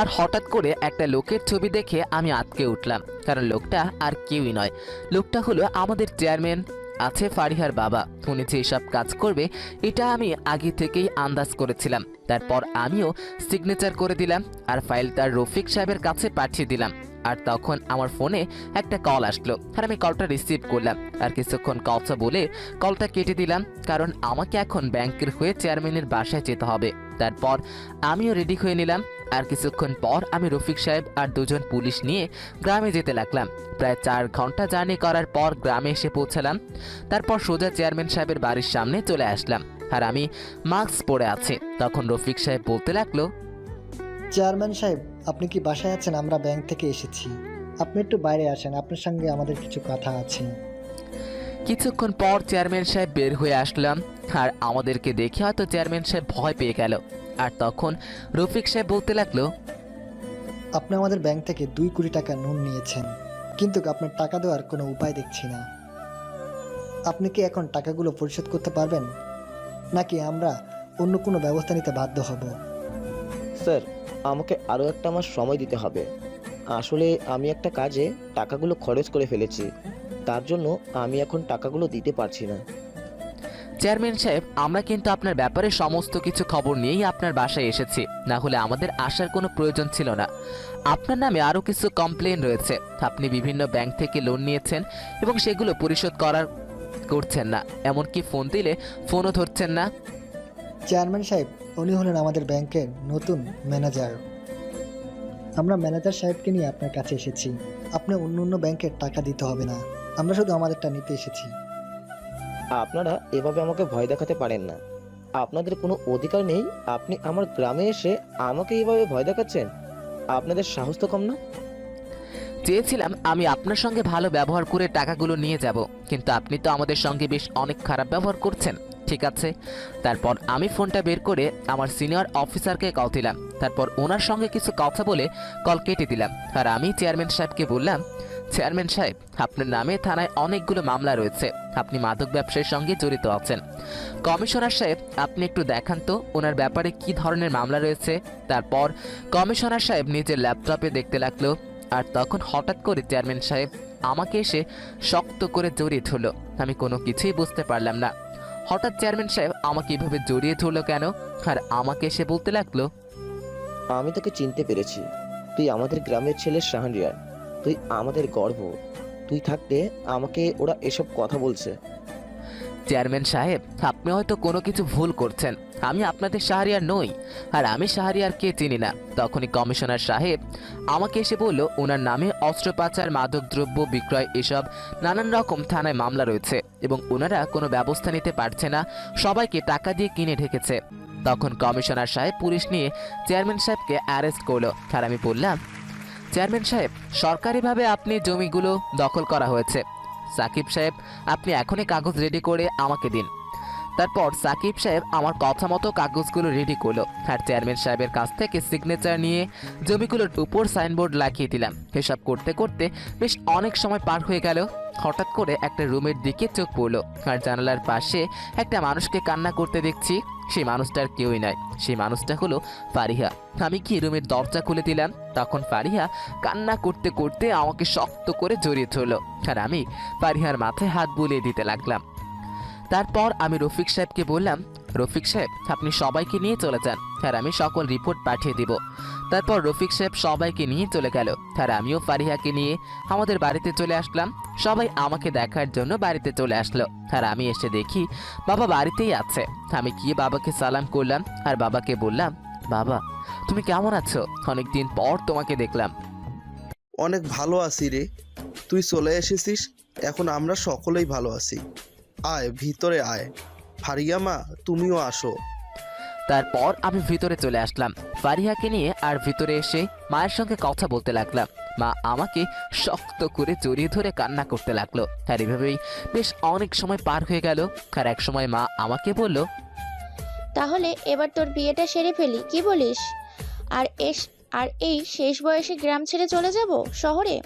আর হঠাৎ করে একটা লোকের ছবি দেখে আমি আটকে উঠলাম, কারণ লোকটা আর কেউই নয়, লোকটা হলো আমাদের চেয়ারম্যান আছে ফারিহার বাবা। উনি যে সব কাজ করবে এটা আমি আগে থেকেই আন্দাজ করেছিলাম। তারপর আমিও সিগনেচার করে দিলাম, আর ফাইলটা রফিক সাহেবের কাছে পাঠিয়ে দিলাম। আর তখন আমার ফোনে একটা কল আসলো, আর আমি কলটা রিসিভ করলাম, আর কিছুক্ষণ কথা বলে কলটা কেটে দিলাম, কারণ আমাকে এখন ব্যাংকের হয়ে চেয়ারম্যানের বাসায় যেতে হবে। তারপর আমিও রেডি হয়ে নিলাম, আর কিছুক্ষণ পর আমি রফিক সাহেব আর 2 জন পুলিশ নিয়ে গ্রামে যেতে লাগলাম। প্রায় 4 ঘন্টা জার্নি করার পর গ্রামে এসে পৌঁছালাম। তারপর সোজা চেয়ারম্যান সাহেবের বাড়ির সামনে চলে আসলাম, আর আমি মাস্ক পরে আছি। তখন রফিক সাহেব বলতে লাগলো, চেয়ারম্যান সাহেব, আপনি কি বাসায় আছেন? আমরা ব্যাংক থেকে এসেছি। আপনি একটু বাইরে আসেন, আপনার সঙ্গে আমাদের কিছু কথা আছে। কিছুক্ষণ পর চেয়ারম্যান সাহেব বের হয়ে আসলাম, আর আমাদেরকে দেখে হয়তো চেয়ারম্যান সাহেব ভয় পেয়ে গেল। আর তখন রফিক সাহেব বলতে লাগলো, আপনি আমাদের ব্যাংক থেকে 2 কোটি টাকা লোন নিয়েছেন, কিন্তু আপনার টাকা দেওয়ার কোনো উপায় দেখছি না। আপনি কি এখন টাকাগুলো পরিশোধ করতে পারবেন, নাকি আমরা অন্য কোনো ব্যবস্থা নিতে বাধ্য হব? স্যার, আমাকে আরও একটা মাস সময় দিতে হবে। আসলে আমি একটা কাজে টাকাগুলো খরচ করে ফেলেছি, তার জন্য আমি এখন টাকাগুলো দিতে পারছি না। চেয়ারম্যান সাহেব, আমরা কিন্তু আপনার ব্যাপারে সমস্ত কিছু খবর নিয়েই আপনার বাসায় এসেছি, না হলে আমাদের আসার কোনো প্রয়োজন ছিল না। আপনার নামে আরও কিছু কমপ্লেন রয়েছে। আপনি বিভিন্ন ব্যাংক থেকে লোন নিয়েছেন এবং সেগুলো পরিশোধ করছেন না, এমনকি ফোন দিলে ফোনও ধরছেন না। চেয়ারম্যান সাহেব, উনি হলেন আমাদের ব্যাংকের নতুন ম্যানেজার। আমরা ম্যানেজার সাহেবকে নিয়ে আপনার কাছে এসেছি। আপনি অন্য অন্য ব্যাংকের টাকা দিতে হবে না, আমরা শুধু আমাদেরটা নিতে এসেছি। আপনারা এভাবে আমাকে ভয় দেখাতে পারেন না। আপনাদের কোনো অধিকার নেই। আপনি আমার গ্রামে এসে আমাকে এইভাবে ভয় দেখাচ্ছেন? আপনাদের সাহস তো কম না। চেয়েছিলাম আমি আপনার সঙ্গে ভালো ব্যবহার করে টাকাগুলো নিয়ে যাব, কিন্তু আপনি তো আমাদের সঙ্গে বেশ অনেক খারাপ ব্যবহার করছেন। ঠিক আছে, তারপর আমি ফোনটা বের করে আমার সিনিয়র অফিসারকে কল দিলাম। তারপর ওনার সঙ্গে কিছু কথা বলে কল কেটে দিলাম। আর আমি চেয়ারম্যান সাহেবকে বললাম, চেয়ারম্যান সাহেব, আপনার নামে থানায় অনেকগুলো মামলা রয়েছে, আপনি মাদক ব্যবসার সঙ্গে জড়িত আছেন। কমিশনার সাহেব, আপনি একটু দেখান তো ওনার ব্যাপারে কি ধরনের মামলা রয়েছে। তারপর কমিশনার সাহেব নিজের ল্যাপটপে দেখতে লাগলো। আর তখন হঠাৎ করে চেয়ারম্যান সাহেব আমাকে এসে শক্ত করে জড়িয়ে ধরলো। আমি কোনো কিছুই বুঝতে পারলাম না, হঠাৎ চেয়ারম্যান সাহেব আমাকে এভাবে জড়িয়ে ধরলো কেন। আর আমাকে এসে বলতে লাগলো, আমি তোকে চিনতে পেরেছি। তুই আমাদের গ্রামের ছেলে শাহরিয়ার, তুই আমাদের গর্ব। তুই থাকতে আমাকে ওরা এসব কথা বলছে। চেয়ারম্যান সাহেব, আপনি হয়তো কোনো কিছু ভুল করছেন। আমি আপনাদের শাহরিয়ার নই, আর আমি শাহরিয়ারকে চিনি না। তখনই কমিশনার সাহেব আমাকে এসে বলল, ওনার নামে অস্ত্র পাচার, মাদকদ্রব্য বিক্রয়, এসব নানান রকম থানায় মামলা রয়েছে এবং ওনারা কোনো ব্যবস্থা নিতে পারছে না, সবাইকে টাকা দিয়ে কিনে ঢেকেছে। তখন কমিশনার সাহেব পুলিশ নিয়ে চেয়ারম্যান সাহেবকে অ্যারেস্ট করলো। আর আমি বললাম, চেয়ারম্যান সাহেব, সরকারিভাবে আপনি জমিগুলো দখল করা হয়েছে। সাকিব সাহেব, আপনি এখনই কাগজ রেডি করে আমাকে দিন। তারপর সাকিব সাহেব আমার কথা মতো কাগজগুলো রেডি করলো। আর চেয়ারম্যান সাহেবের কাছ থেকে সিগনেচার নিয়ে জমিগুলোর উপর সাইনবোর্ড লাগিয়ে দিলাম। এসব করতে করতে বেশ অনেক সময় পার হয়ে গেল। হঠাৎ করে একটা রুমের দিকে চোখ পড়লো, আর জানালার পাশে একটা মানুষকে কান্না করতে দেখছি। সেই মানুষটার কেউই নয়, সেই মানুষটা হলো ফারিহা। আমি কি রুমের দরজা খুলে দিলাম। তখন ফারিহা কান্না করতে করতে আমাকে শক্ত করে জড়িয়ে ধরলো, আর আমি ফারিহার মাথায় হাত বুলিয়ে দিতে লাগলাম। তারপর আমি রফিক সাহেবকে বললাম, রফিক সাহেব, আপনি সবাইকে নিয়ে চলে যান, আর আমি সকল রিপোর্ট পাঠিয়ে দিব। তারপর রফিক সাহেব সবাইকে নিয়ে চলে গেল, আর আমিও ফারিহাকে নিয়ে আমাদের বাড়িতে চলে আসলাম। সবাই আমাকে দেখার জন্য বাড়িতে চলে আসলো, আর আমি এসে দেখি বাবা বাড়িতেই আছে। আমি গিয়ে বাবাকে সালাম করলাম, আর বাবাকে বললাম, বাবা তুমি কেমন আছো? অনেকদিন পর তোমাকে দেখলাম। অনেক ভালো আছি রে, তুই চলে এসেছিস, এখন আমরা সকলেই ভালো আছি। আয় ভিতরে আয়। ফারিয়া মা, তুমিও আসো। তারপর আমি ভিতরে চলে আসলাম ফারিহাকে নিয়ে, আর ভিতরে এসে মায়ের সঙ্গে কথা বলতে লাগলাম। মা আমাকে শক্ত করে জড়িয়ে ধরে কান্না করতে লাগলো। আর এভাবেই বেশ অনেক সময় পার হয়ে গেল। আর এক সময় মা আমাকে বলল, তাহলে এবার তোর বিয়েটা সেরে ফেলি, কি বলিস? আর এই শেষ বয়সে গ্রাম ছেড়ে চলে যাব শহরে,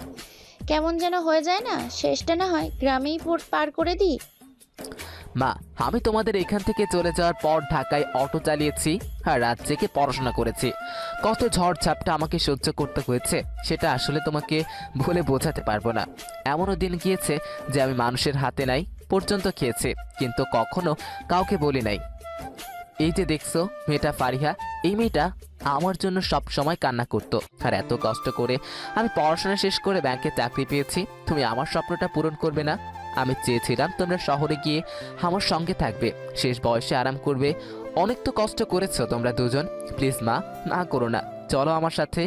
কেমন যেন হয়ে যায় না? শেষটা না হয় গ্রামেই পার করে দিই। মা, আমি তোমাদের এখান থেকে চলে যাওয়ার পর ঢাকায় অটো চালিয়েছি আর রাত জেগে পড়াশোনা করেছি। কত ঝড় ঝাপটা আমাকে সহ্য করতে হয়েছে সেটা আসলে তোমাকে বলে বোঝাতে পারবো না। এমনও দিন গিয়েছে যে আমি মানুষের হাতে নাই পর্যন্ত খেয়েছি, কিন্তু কখনো কাউকে বলি নাই। এই যে দেখছো মেয়েটা ফারিহা, এই মেয়েটা আমার জন্য সব সময় কান্না করতো। আর এত কষ্ট করে আমি পড়াশোনা শেষ করে ব্যাংকে চাকরি পেয়েছি, তুমি আমার স্বপ্নটা পূরণ করবে না? আমি চেয়েছিলাম তোমরা শহরে গিয়ে আমার সঙ্গে থাকবে, শেষ বয়সে আরাম করবে। অনেক তো কষ্ট করেছো তোমরা দুজন, প্লিজ মা না করো না, চলো আমার সাথে।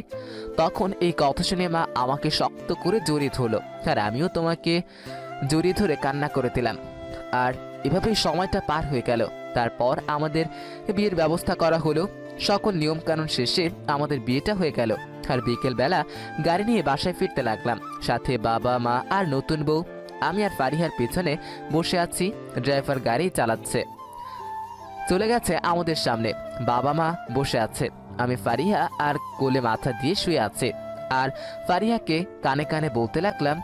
তখন এই কথা শুনে মা আমাকে শক্ত করে জড়িয়ে ধরলো, আর আমিও তোমাকে জড়িয়ে ধরে কান্না করে দিলাম। আর এভাবেই সময়টা পার হয়ে গেল। তারপর আমাদের বিয়ের ব্যবস্থা করা হলো। সকল নিয়মকানুন শেষে আমাদের বিয়েটা হয়ে গেল। আর বিকেলবেলা গাড়ি নিয়ে বাসায় ফিরতে লাগলাম, সাথে বাবা মা আর নতুন বউ। আমি আর ফারিহার পিছনে বসে আছি, ড্রাইভার গাড়ি চালাচ্ছে। চলে গেছে আমাদের সামনে, বাবা মা বসে আছে, আমি ফারিহা আর কোলে মাথা দিয়ে শুয়ে আছে। আর ফারিহাকে কানে কানে বলতে লাগলাম,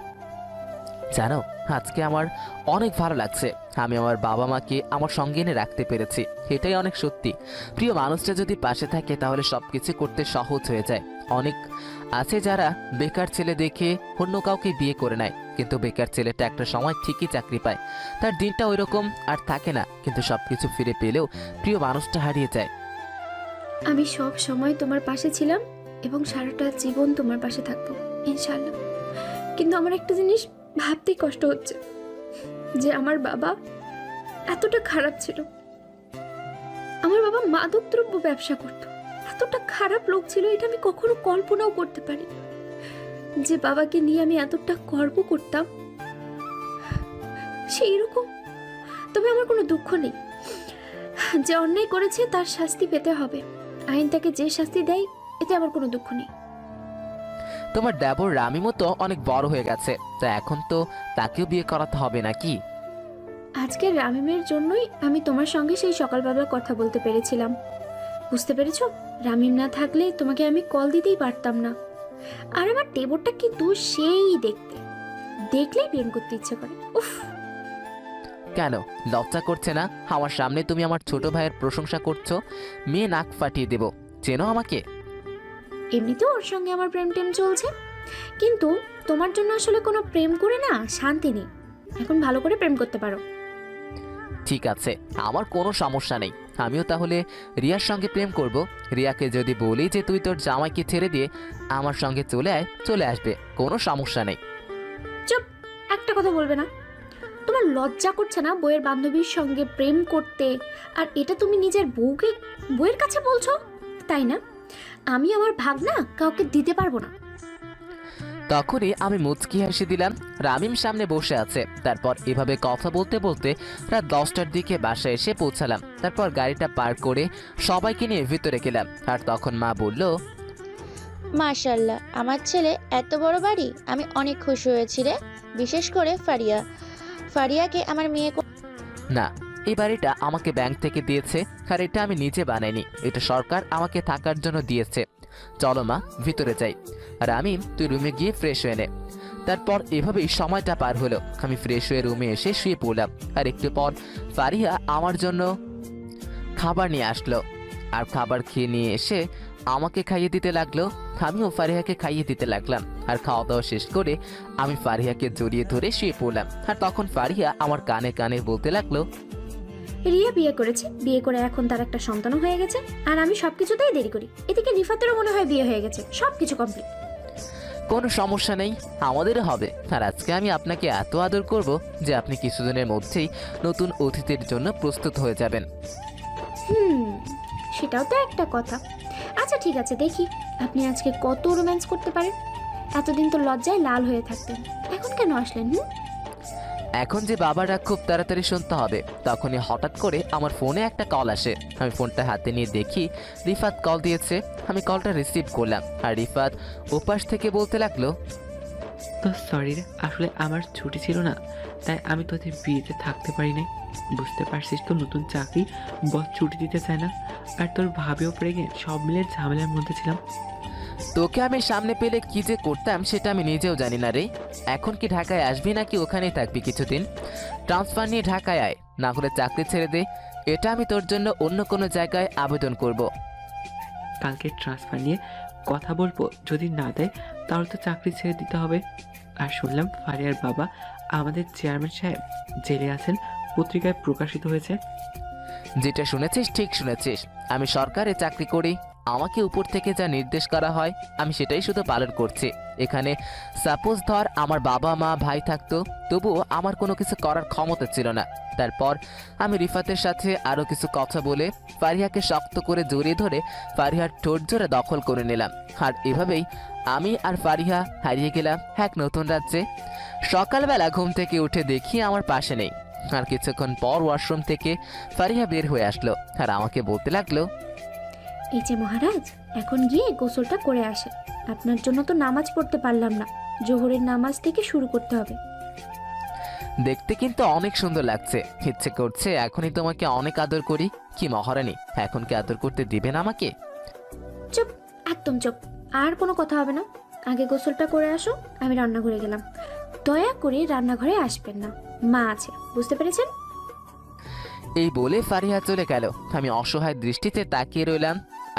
জানো আজকে আমার অনেক ভালো লাগছে, আমি আমার বাবা মাকে আমার সঙ্গে এনে রাখতে পেরেছি, এটাই অনেক সত্যি। প্রিয় মানুষটা যদি পাশে থাকে তাহলে সবকিছু করতে সহজ হয়ে যায়। অনেক আছে যারা বেকার ছেলে দেখে অন্য কাউকে বিয়ে করে নেয়, কিন্তু বেকার ছেলেটা একটা সময় ঠিকই চাকরি পায়, তার দিনটা ওই রকম আর থাকে না, কিন্তু সবকিছু ফিরে পেলেও প্রিয় মানুষটা হারিয়ে যায়। আমি সব সময় তোমার পাশে ছিলাম এবং সারাটা জীবন তোমার পাশে থাকবো ইনশাআল্লাহ। কিন্তু আমার একটা জিনিস ভাবতেই কষ্ট হচ্ছে যে আমার বাবা এতটা খারাপ ছিল। আমার বাবা মাদকদ্রব্য ব্যবসা করত, এতটা খারাপ লোক ছিল, এটা আমি কখনো কল্পনাও করতে পারি। যে বাবাকে নিয়ে আমি এতটা গর্ব করতাম সেই রকম। তবে আমার কোনো দুঃখ নেই, যে অন্যায় করেছে তার শাস্তি পেতে হবে, আইন তাকে যে শাস্তি দেয় এতে আমার কোনো দুঃখ নেই। তোমার দেবর রামিমও তো অনেক বড় হয়ে গেছে, তা এখন তো তাকেও বিয়ে করাতে হবে নাকি? আজকের রামিমের জন্যই আমি তোমার সঙ্গে সেই সকালবেলা কথা বলতে পেরেছিলাম, বুঝতে পেরেছো? রামিম না থাকলে তোমাকে আমি কল দিতেই পারতাম না। আর আমার দেবরটা কিন্তু সেই দেখতে, দেখলেই প্রেম করতে ইচ্ছে করে। উফ, কেন লজ্জা করছে না? আমার সামনে তুমি আমার ছোট ভাইয়ের প্রশংসা করছো, মেয়ে নাক ফাটিয়ে দেব, চেনো আমাকে? এমনিতেও ওর সঙ্গে আমার প্রেম টেম চলছে, কিন্তু তোমার জন্য আসলে কোনো প্রেম করে না শান্তি নেই। এখন ভালো করে প্রেম করতে পারো। ঠিক আছে, আমার কোনো সমস্যা নেই, আমিও তাহলে রিয়ার সঙ্গে প্রেম করব। রিয়াকে যদি বলি যে তুই তোর জামাইকে ছেড়ে দিয়ে আমার সঙ্গে চলে আয়, চলে আসবে, কোনো সমস্যা নেই। চুপ, একটা কথা বলবে না? তোমার লজ্জা করছে না বইয়ের বান্ধবীর সঙ্গে প্রেম করতে? আর এটা তুমি নিজের বউয়ের কাছে বলছো, তাই না? আমি আমার ভাগনা কাউকে দিতে পারবো না। তখনই আমি মুচকি হাসি দিলাম। রামিম সামনে বসে আছে। তারপর এভাবে কথা বলতে বলতে রাত 10টার দিকে বাসায় এসে পৌঁছালাম। তারপর গাড়িটা পার্ক করে সবাইকে নিয়ে ভিতরে গেলাম। আর তখন মা বলল, মাশাল্লাহ, আমার ছেলে এত বড় বাড়ি, আমি অনেক খুশি হয়েছি রে। বিশেষ করে ফারিয়াকে আমার মেয়ে না, এই বাড়িটা আমাকে ব্যাংক থেকে দিয়েছে, আর এটা আমি নিজে বানাইনি, এটা সরকার আমাকে থাকার জন্য দিয়েছে। চলো মা, ভিতরে যাই। আর আমি তুই রুমে গিয়ে ফ্রেশ হয়ে নে। তারপর এভাবেই সময়টা পার হলো। আমি ফ্রেশ হয়ে রুমে এসে শুয়ে পড়লাম। আর একটু পর ফারিয়া আমার জন্য খাবার নিয়ে আসলো, আর খাবার খেয়ে নিয়ে এসে আমাকে খাইয়ে দিতে লাগলো। আমিও ফারিহাকে খাইয়ে দিতে লাগলাম। আর খাওয়া দাওয়া শেষ করে আমি ফারিহাকে জড়িয়ে ধরে শুয়ে পড়লাম। আর তখন ফারিহা আমার কানে কানে বলতে লাগলো, রিয়া বিয়ে করেছে, বিয়ে করে এখন তার একটা সন্তানও হয়ে গেছে, আর আমি সবকিছুতেই দেরি করি। এদিকে রিফাতেরও মনে হয় বিয়ে হয়ে গেছে, সবকিছু কমপ্লিট। কোনো সমস্যা নেই, আমাদেরও হবে। আর আজকে আমি আপনাকে এত আদর করব যে আপনি কিছুদিনের মধ্যেই নতুন অতিথির জন্য প্রস্তুত হয়ে যাবেন। সেটাও তো একটা কথা। আচ্ছা ঠিক আছে, দেখি আপনি আজকে কত রোম্যান্স করতে পারেন। এতদিন তো লজ্জায় লাল হয়ে থাকতেন, এখন কেন আসলেন? এখন যে বাবারা খুব তাড়াতাড়ি শুনতে হবে। তখনই হঠাৎ করে আমার ফোনে একটা কল আসে। আমি ফোনটা হাতে নিয়ে দেখি রিফাত কল দিয়েছে। আমি কলটা রিসিভ করলাম। আর রিফাত ওপাশ থেকে বলতে লাগলো, তো সরি রে, আসলে আমার ছুটি ছিল না, তাই আমি তোদের বিয়েতে থাকতে পারি নাই। বুঝতে পারছিস তো, নতুন চাকরি, বস ছুটি দিতে চায় না, আর তোর ভাবেও প্রেগনেন্ট, সব মিলে ঝামেলার মধ্যে ছিলাম। তোকে আমি সামনে পেলে কি যে করতাম সেটা আমি নিজেও জানি না রে। এখন কি ঢাকায় আসবি নাকি ওখানেই থাকবি কিছুদিন? ট্রান্সফার নিয়ে ঢাকায় আয়, না হলে চাকরি ছেড়ে দে। এটা আমি তোর জন্য অন্য কোনো জায়গায় আবেদন করব। কালকে ট্রান্সফার নিয়ে কথা বলবো, যদি না দেয় তাহলে তো চাকরি ছেড়ে দিতে হবে। আর শুনলাম ফারিয়ার বাবা আমাদের চেয়ারম্যান সাহেব জেলে আছেন, পত্রিকায় প্রকাশিত হয়েছে। যেটা শুনেছিস ঠিক শুনেছিস, আমি সরকারে চাকরি করি। আমাকে উপর থেকে যা নির্দেশ করা হয় আমি সেটাই শুধু পালন করছি। এখানে সাপোজ ধর আমার বাবা মা ভাই থাকতো, তবুও আমার কোনো কিছু করার ক্ষমতা ছিল না। তারপর আমি রিফাতের সাথে আরও কিছু কথা বলে ফারিহাকে শক্ত করে জড়িয়ে ধরে ফারিহার ঠোঁট জোরে দখল করে নিলাম। আর এভাবেই আমি আর ফারিহা হারিয়ে গেলাম এক নতুন রাজ্যে। সকালবেলা ঘুম থেকে উঠে দেখি আমার পাশে নেই। আর কিছুক্ষণ পর ওয়াশরুম থেকে ফারিহা বের হয়ে আসলো। আর আমাকে বলতে লাগলো, এই যে মহারাজ, এখন গিয়ে গোসলটা করে আসে, আপনার জন্য তো নামাজ পড়তে পারলাম না, জোহরের নামাজ থেকে শুরু করতে হবে। দেখতে কিন্তু অনেক সুন্দর লাগছে, ইচ্ছে করছে এখনই তোমাকে অনেক আদর করি। কি মহারানী, এখন কি আদর করতে দিবেন আমাকে? চুপ, একদম চুপ, আর কোনো কথা হবে না। আগে গোসলটা করে আসো, আমি রান্নাঘরে গেলাম। দয়া করে রান্নাঘরে আসবেন না, মা আছে, বুঝতে পেরেছেন? এই বলে ফারিহা চলে গেল। আমি অসহায় দৃষ্টিতে তাকিয়ে রইলাম।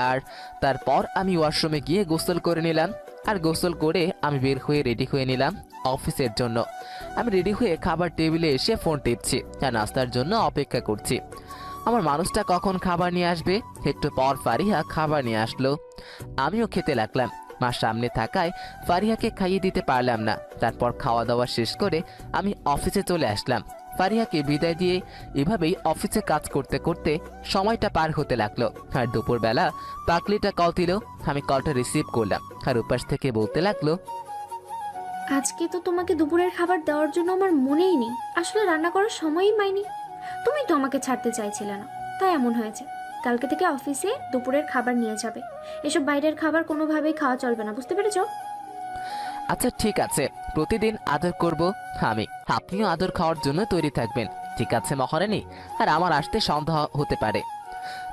আর তারপর আমি ওয়াশরুমে গিয়ে গোসল করে নিলাম। আর গোসল করে আমি বের হয়ে রেডি হয়ে নিলাম অফিসের জন্য। আমি রেডি হয়ে খাবার টেবিলে এসে ফোন টিপছি আর নাস্তার জন্য অপেক্ষা করছি। আমার মানুষটা কখন খাবার নিয়ে আসবে। একটু পর ফারিহা খাবার নিয়ে আসলো, আমিও খেতে লাগলাম। মা সামনে থাকায় ফারিহাকে খাইয়ে দিতে পারলাম না। তারপর খাওয়া দাওয়া শেষ করে আমি অফিসে চলে আসলাম। ফারিহাকে বিদায় দিয়ে এভাবেই অফিসে কাজ করতে করতে সময়টা পার হতে লাগলো। আর দুপুরবেলা পাগলিটা কল দিল, আমি কলটা রিসিভ করলাম। আর উপাস থেকে বলতে লাগলো, আজকে তো তোমাকে দুপুরের খাবার দেওয়ার জন্য আমার মনেই নেই, আসলে রান্না করার সময়ই পাইনি। তুমি তো আমাকে ছাড়তে চাইছিলে না, তাই এমন হয়েছে। কালকে থেকে অফিসে দুপুরের খাবার নিয়ে যাবে। এসব বাইরের খাবার কোনোভাবেই খাওয়া চলবে না, বুঝতে পেরেছো? আচ্ছা ঠিক আছে, প্রতিদিন আদর করব আমি, আপনিও আদর খাওয়ার জন্য তৈরি থাকবেন, ঠিক আছে মহারানী? আর আমার আসতে সন্দেহ হতে পারে।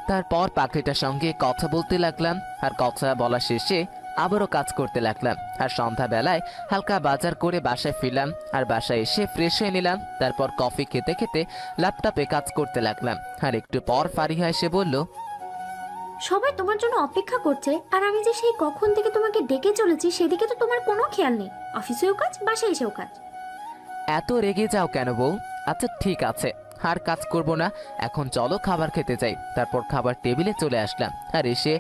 তারপর পাখিটার সঙ্গে কথা বলতে লাগলাম। আর কথা বলা শেষে আবারও কাজ করতে লাগলাম। আর সন্ধ্যাবেলায় হালকা বাজার করে বাসায় ফিরলাম। আর বাসায় এসে ফ্রেশ হয়ে নিলাম। তারপর কফি খেতে খেতে ল্যাপটপে কাজ করতে লাগলাম। আর একটু পর ফারিহা এসে বলল, সবাই তোমার জন্য অপেক্ষা করছে, আর আমি যে সেই কখন থেকে তোমাকে ডেকে চলেছি সেদিকে তো তোমার কোনো খেয়াল নেই। অফিসেও কাজ, বাসায় এসেও কাজ। এত রেগে যাও কেন বউ? আচ্ছা ঠিক আছে, আর কাজ করব না, এখন চলো খাবার খেতে যাই। তারপর খাবার টেবিলে চলে আসলাম। আর এসে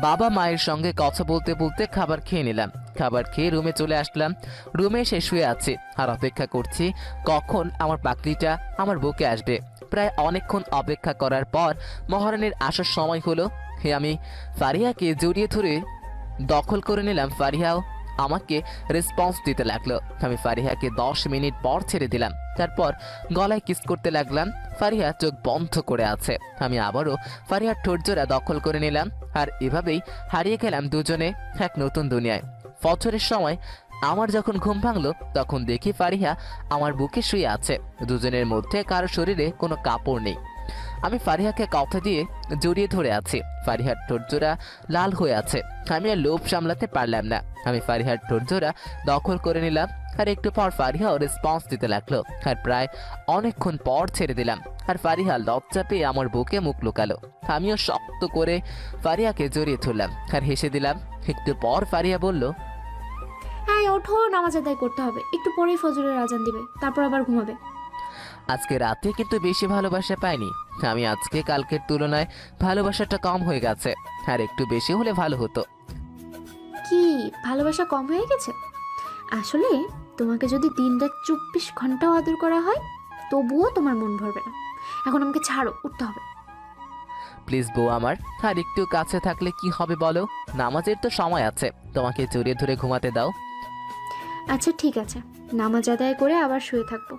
বাবা মায়ের সঙ্গে কথা বলতে বলতে খাবার খেয়ে নিলাম। খাবার খেয়ে রুমে চলে আসলাম। রুমে এসে শুয়ে আছি আর অপেক্ষা করছি কখন আমার পাকড়িটা আমার বুকে আসবে। প্রায় অনেকক্ষণ অপেক্ষা করার পর মহারানীর আসার সময় হলো। আমি ফারিহাকে জড়িয়ে ধরে দখল করে নিলাম। ফারিহাও আমাকে রেসপন্স দিতে লাগলো। আমি ফারিহাকে 10 মিনিট পর ছেড়ে দিলাম। তারপর গলায় কিস করতে লাগলাম। ফারিহা চোখ বন্ধ করে আছে। আমি আবারও ফারিহার ঠোঁটজোড়া দখল করে নিলাম। আর এভাবেই হারিয়ে গেলাম দুজনে এক নতুন দুনিয়ায়। ফজরের সময় আমার যখন ঘুম ভাঙলো তখন দেখি ফারিহা আমার বুকে শুয়ে আছে। দুজনের মধ্যে কারো শরীরে কোনো কাপড় নেই। আমি ফারিহাকে কথা দিয়ে জড়িয়ে ধরে আছি। ফারিহার ঠোঁটজোড়া লাল হয়ে আছে। আমি আর লোভ সামলাতে পারলাম না। আমি ফারিহার ঠোঁটজোড়া দখল করে নিলাম। আর একটু পর ফারিহাও রেসপন্স দিতে লাগলো। আর প্রায় অনেকক্ষণ পর ছেড়ে দিলাম। আর ফারিহা লজ্জা পেয়ে আমার বুকে মুখ লুকালো। আমিও শক্ত করে ফারিহাকে জড়িয়ে ধরলাম আর হেসে দিলাম। একটু পর ফারিহা বলল, হ্যাঁ ওঠো, নামাজ আদায় করতে হবে, একটু পরেই ফজরের আজান দিবে, তারপর আবার ঘুমাবে। আজকে রাতে কিন্তু বেশি ভালোবাসা পাইনি। আমি আজকে কালকের তুলনায় ভালোবাসাটা কম হয়ে গেছে। আর একটু বেশি হলে ভালো হতো। কি ভালোবাসা কম হয়ে গেছে? আসলে তোমাকে যদি দিন-রাত 24 ঘন্টাও আদর করা হয় তবুও তোমার মন ভরবে না। এখন আমাকে ছাড়ো, উঠতে হবে। প্লিজ বউ আমার, আর একটু কাছে থাকলে কি হবে বলো? নামাজের তো সময় আছে, তোমাকে জড়িয়ে ধরে ঘুমাতে দাও। আচ্ছা ঠিক আছে, নামাজ আদায় করে আবার শুয়ে থাকবো।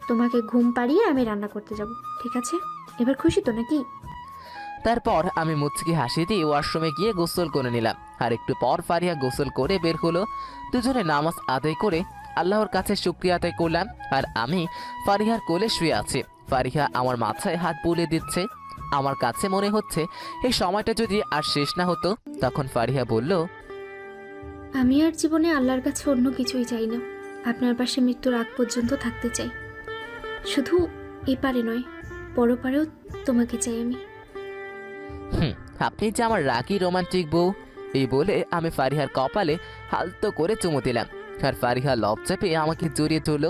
তোমাকে ঘুম পাড়িয়ে আমি রান্না করতে যাব, ঠিক আছে? এবার খুশি তো নাকি? তারপর আমি মুচকি হাসি দিয়ে ওয়াশরুমে গিয়ে গোসল করে নিলাম। আর একটু পর ফারিহা গোসল করে বের হলো। দুজনে নামাজ আদায় করে আল্লাহর কাছে শুকরিয়া আদায় করলাম। আর আমি ফারিহার কোলে শুয়ে আছি। ফারিহা আমার মাথায় হাত বুলিয়ে দিচ্ছে। আমার কাছে মনে হচ্ছে এই সময়টা যদি আর শেষ না হতো। তখন ফারিহা বলল, আমি আর জীবনে আল্লাহর কাছে অন্য কিছুই চাই না, আপনার পাশে মৃত্যুর আগ পর্যন্ত থাকতে চাই। শুধু এপারে নয়, পরপারেও তোমাকে চাই আমি। আপনি যে আমার রাগী রোমান্টিক বউ। এই বলে আমি ফারিহার কপালে হালতো করে চুমু দিলাম। আর ফারিহা লজ্জা পেয়ে আমাকে জড়িয়ে ধরলো।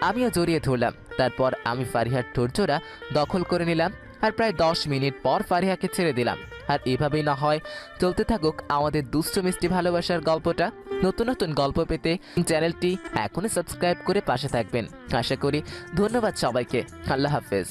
আমিও জড়িয়ে ধরলাম। তারপর আমি ফারিহার ঠোঁটজোড়া দখল করে নিলাম। আর প্রায় 10 মিনিট পর ফারিহাকে ছেড়ে দিলাম। আর এভাবেই না হয় চলতে থাকুক আমাদের দুষ্ট মিষ্টি ভালোবাসার গল্পটা। নতুন নতুন গল্প পেতে চ্যানেলটি এখনই সাবস্ক্রাইব করে পাশে থাকবেন। আশা করি। ধন্যবাদ সবাইকে। আল্লাহ হাফেজ।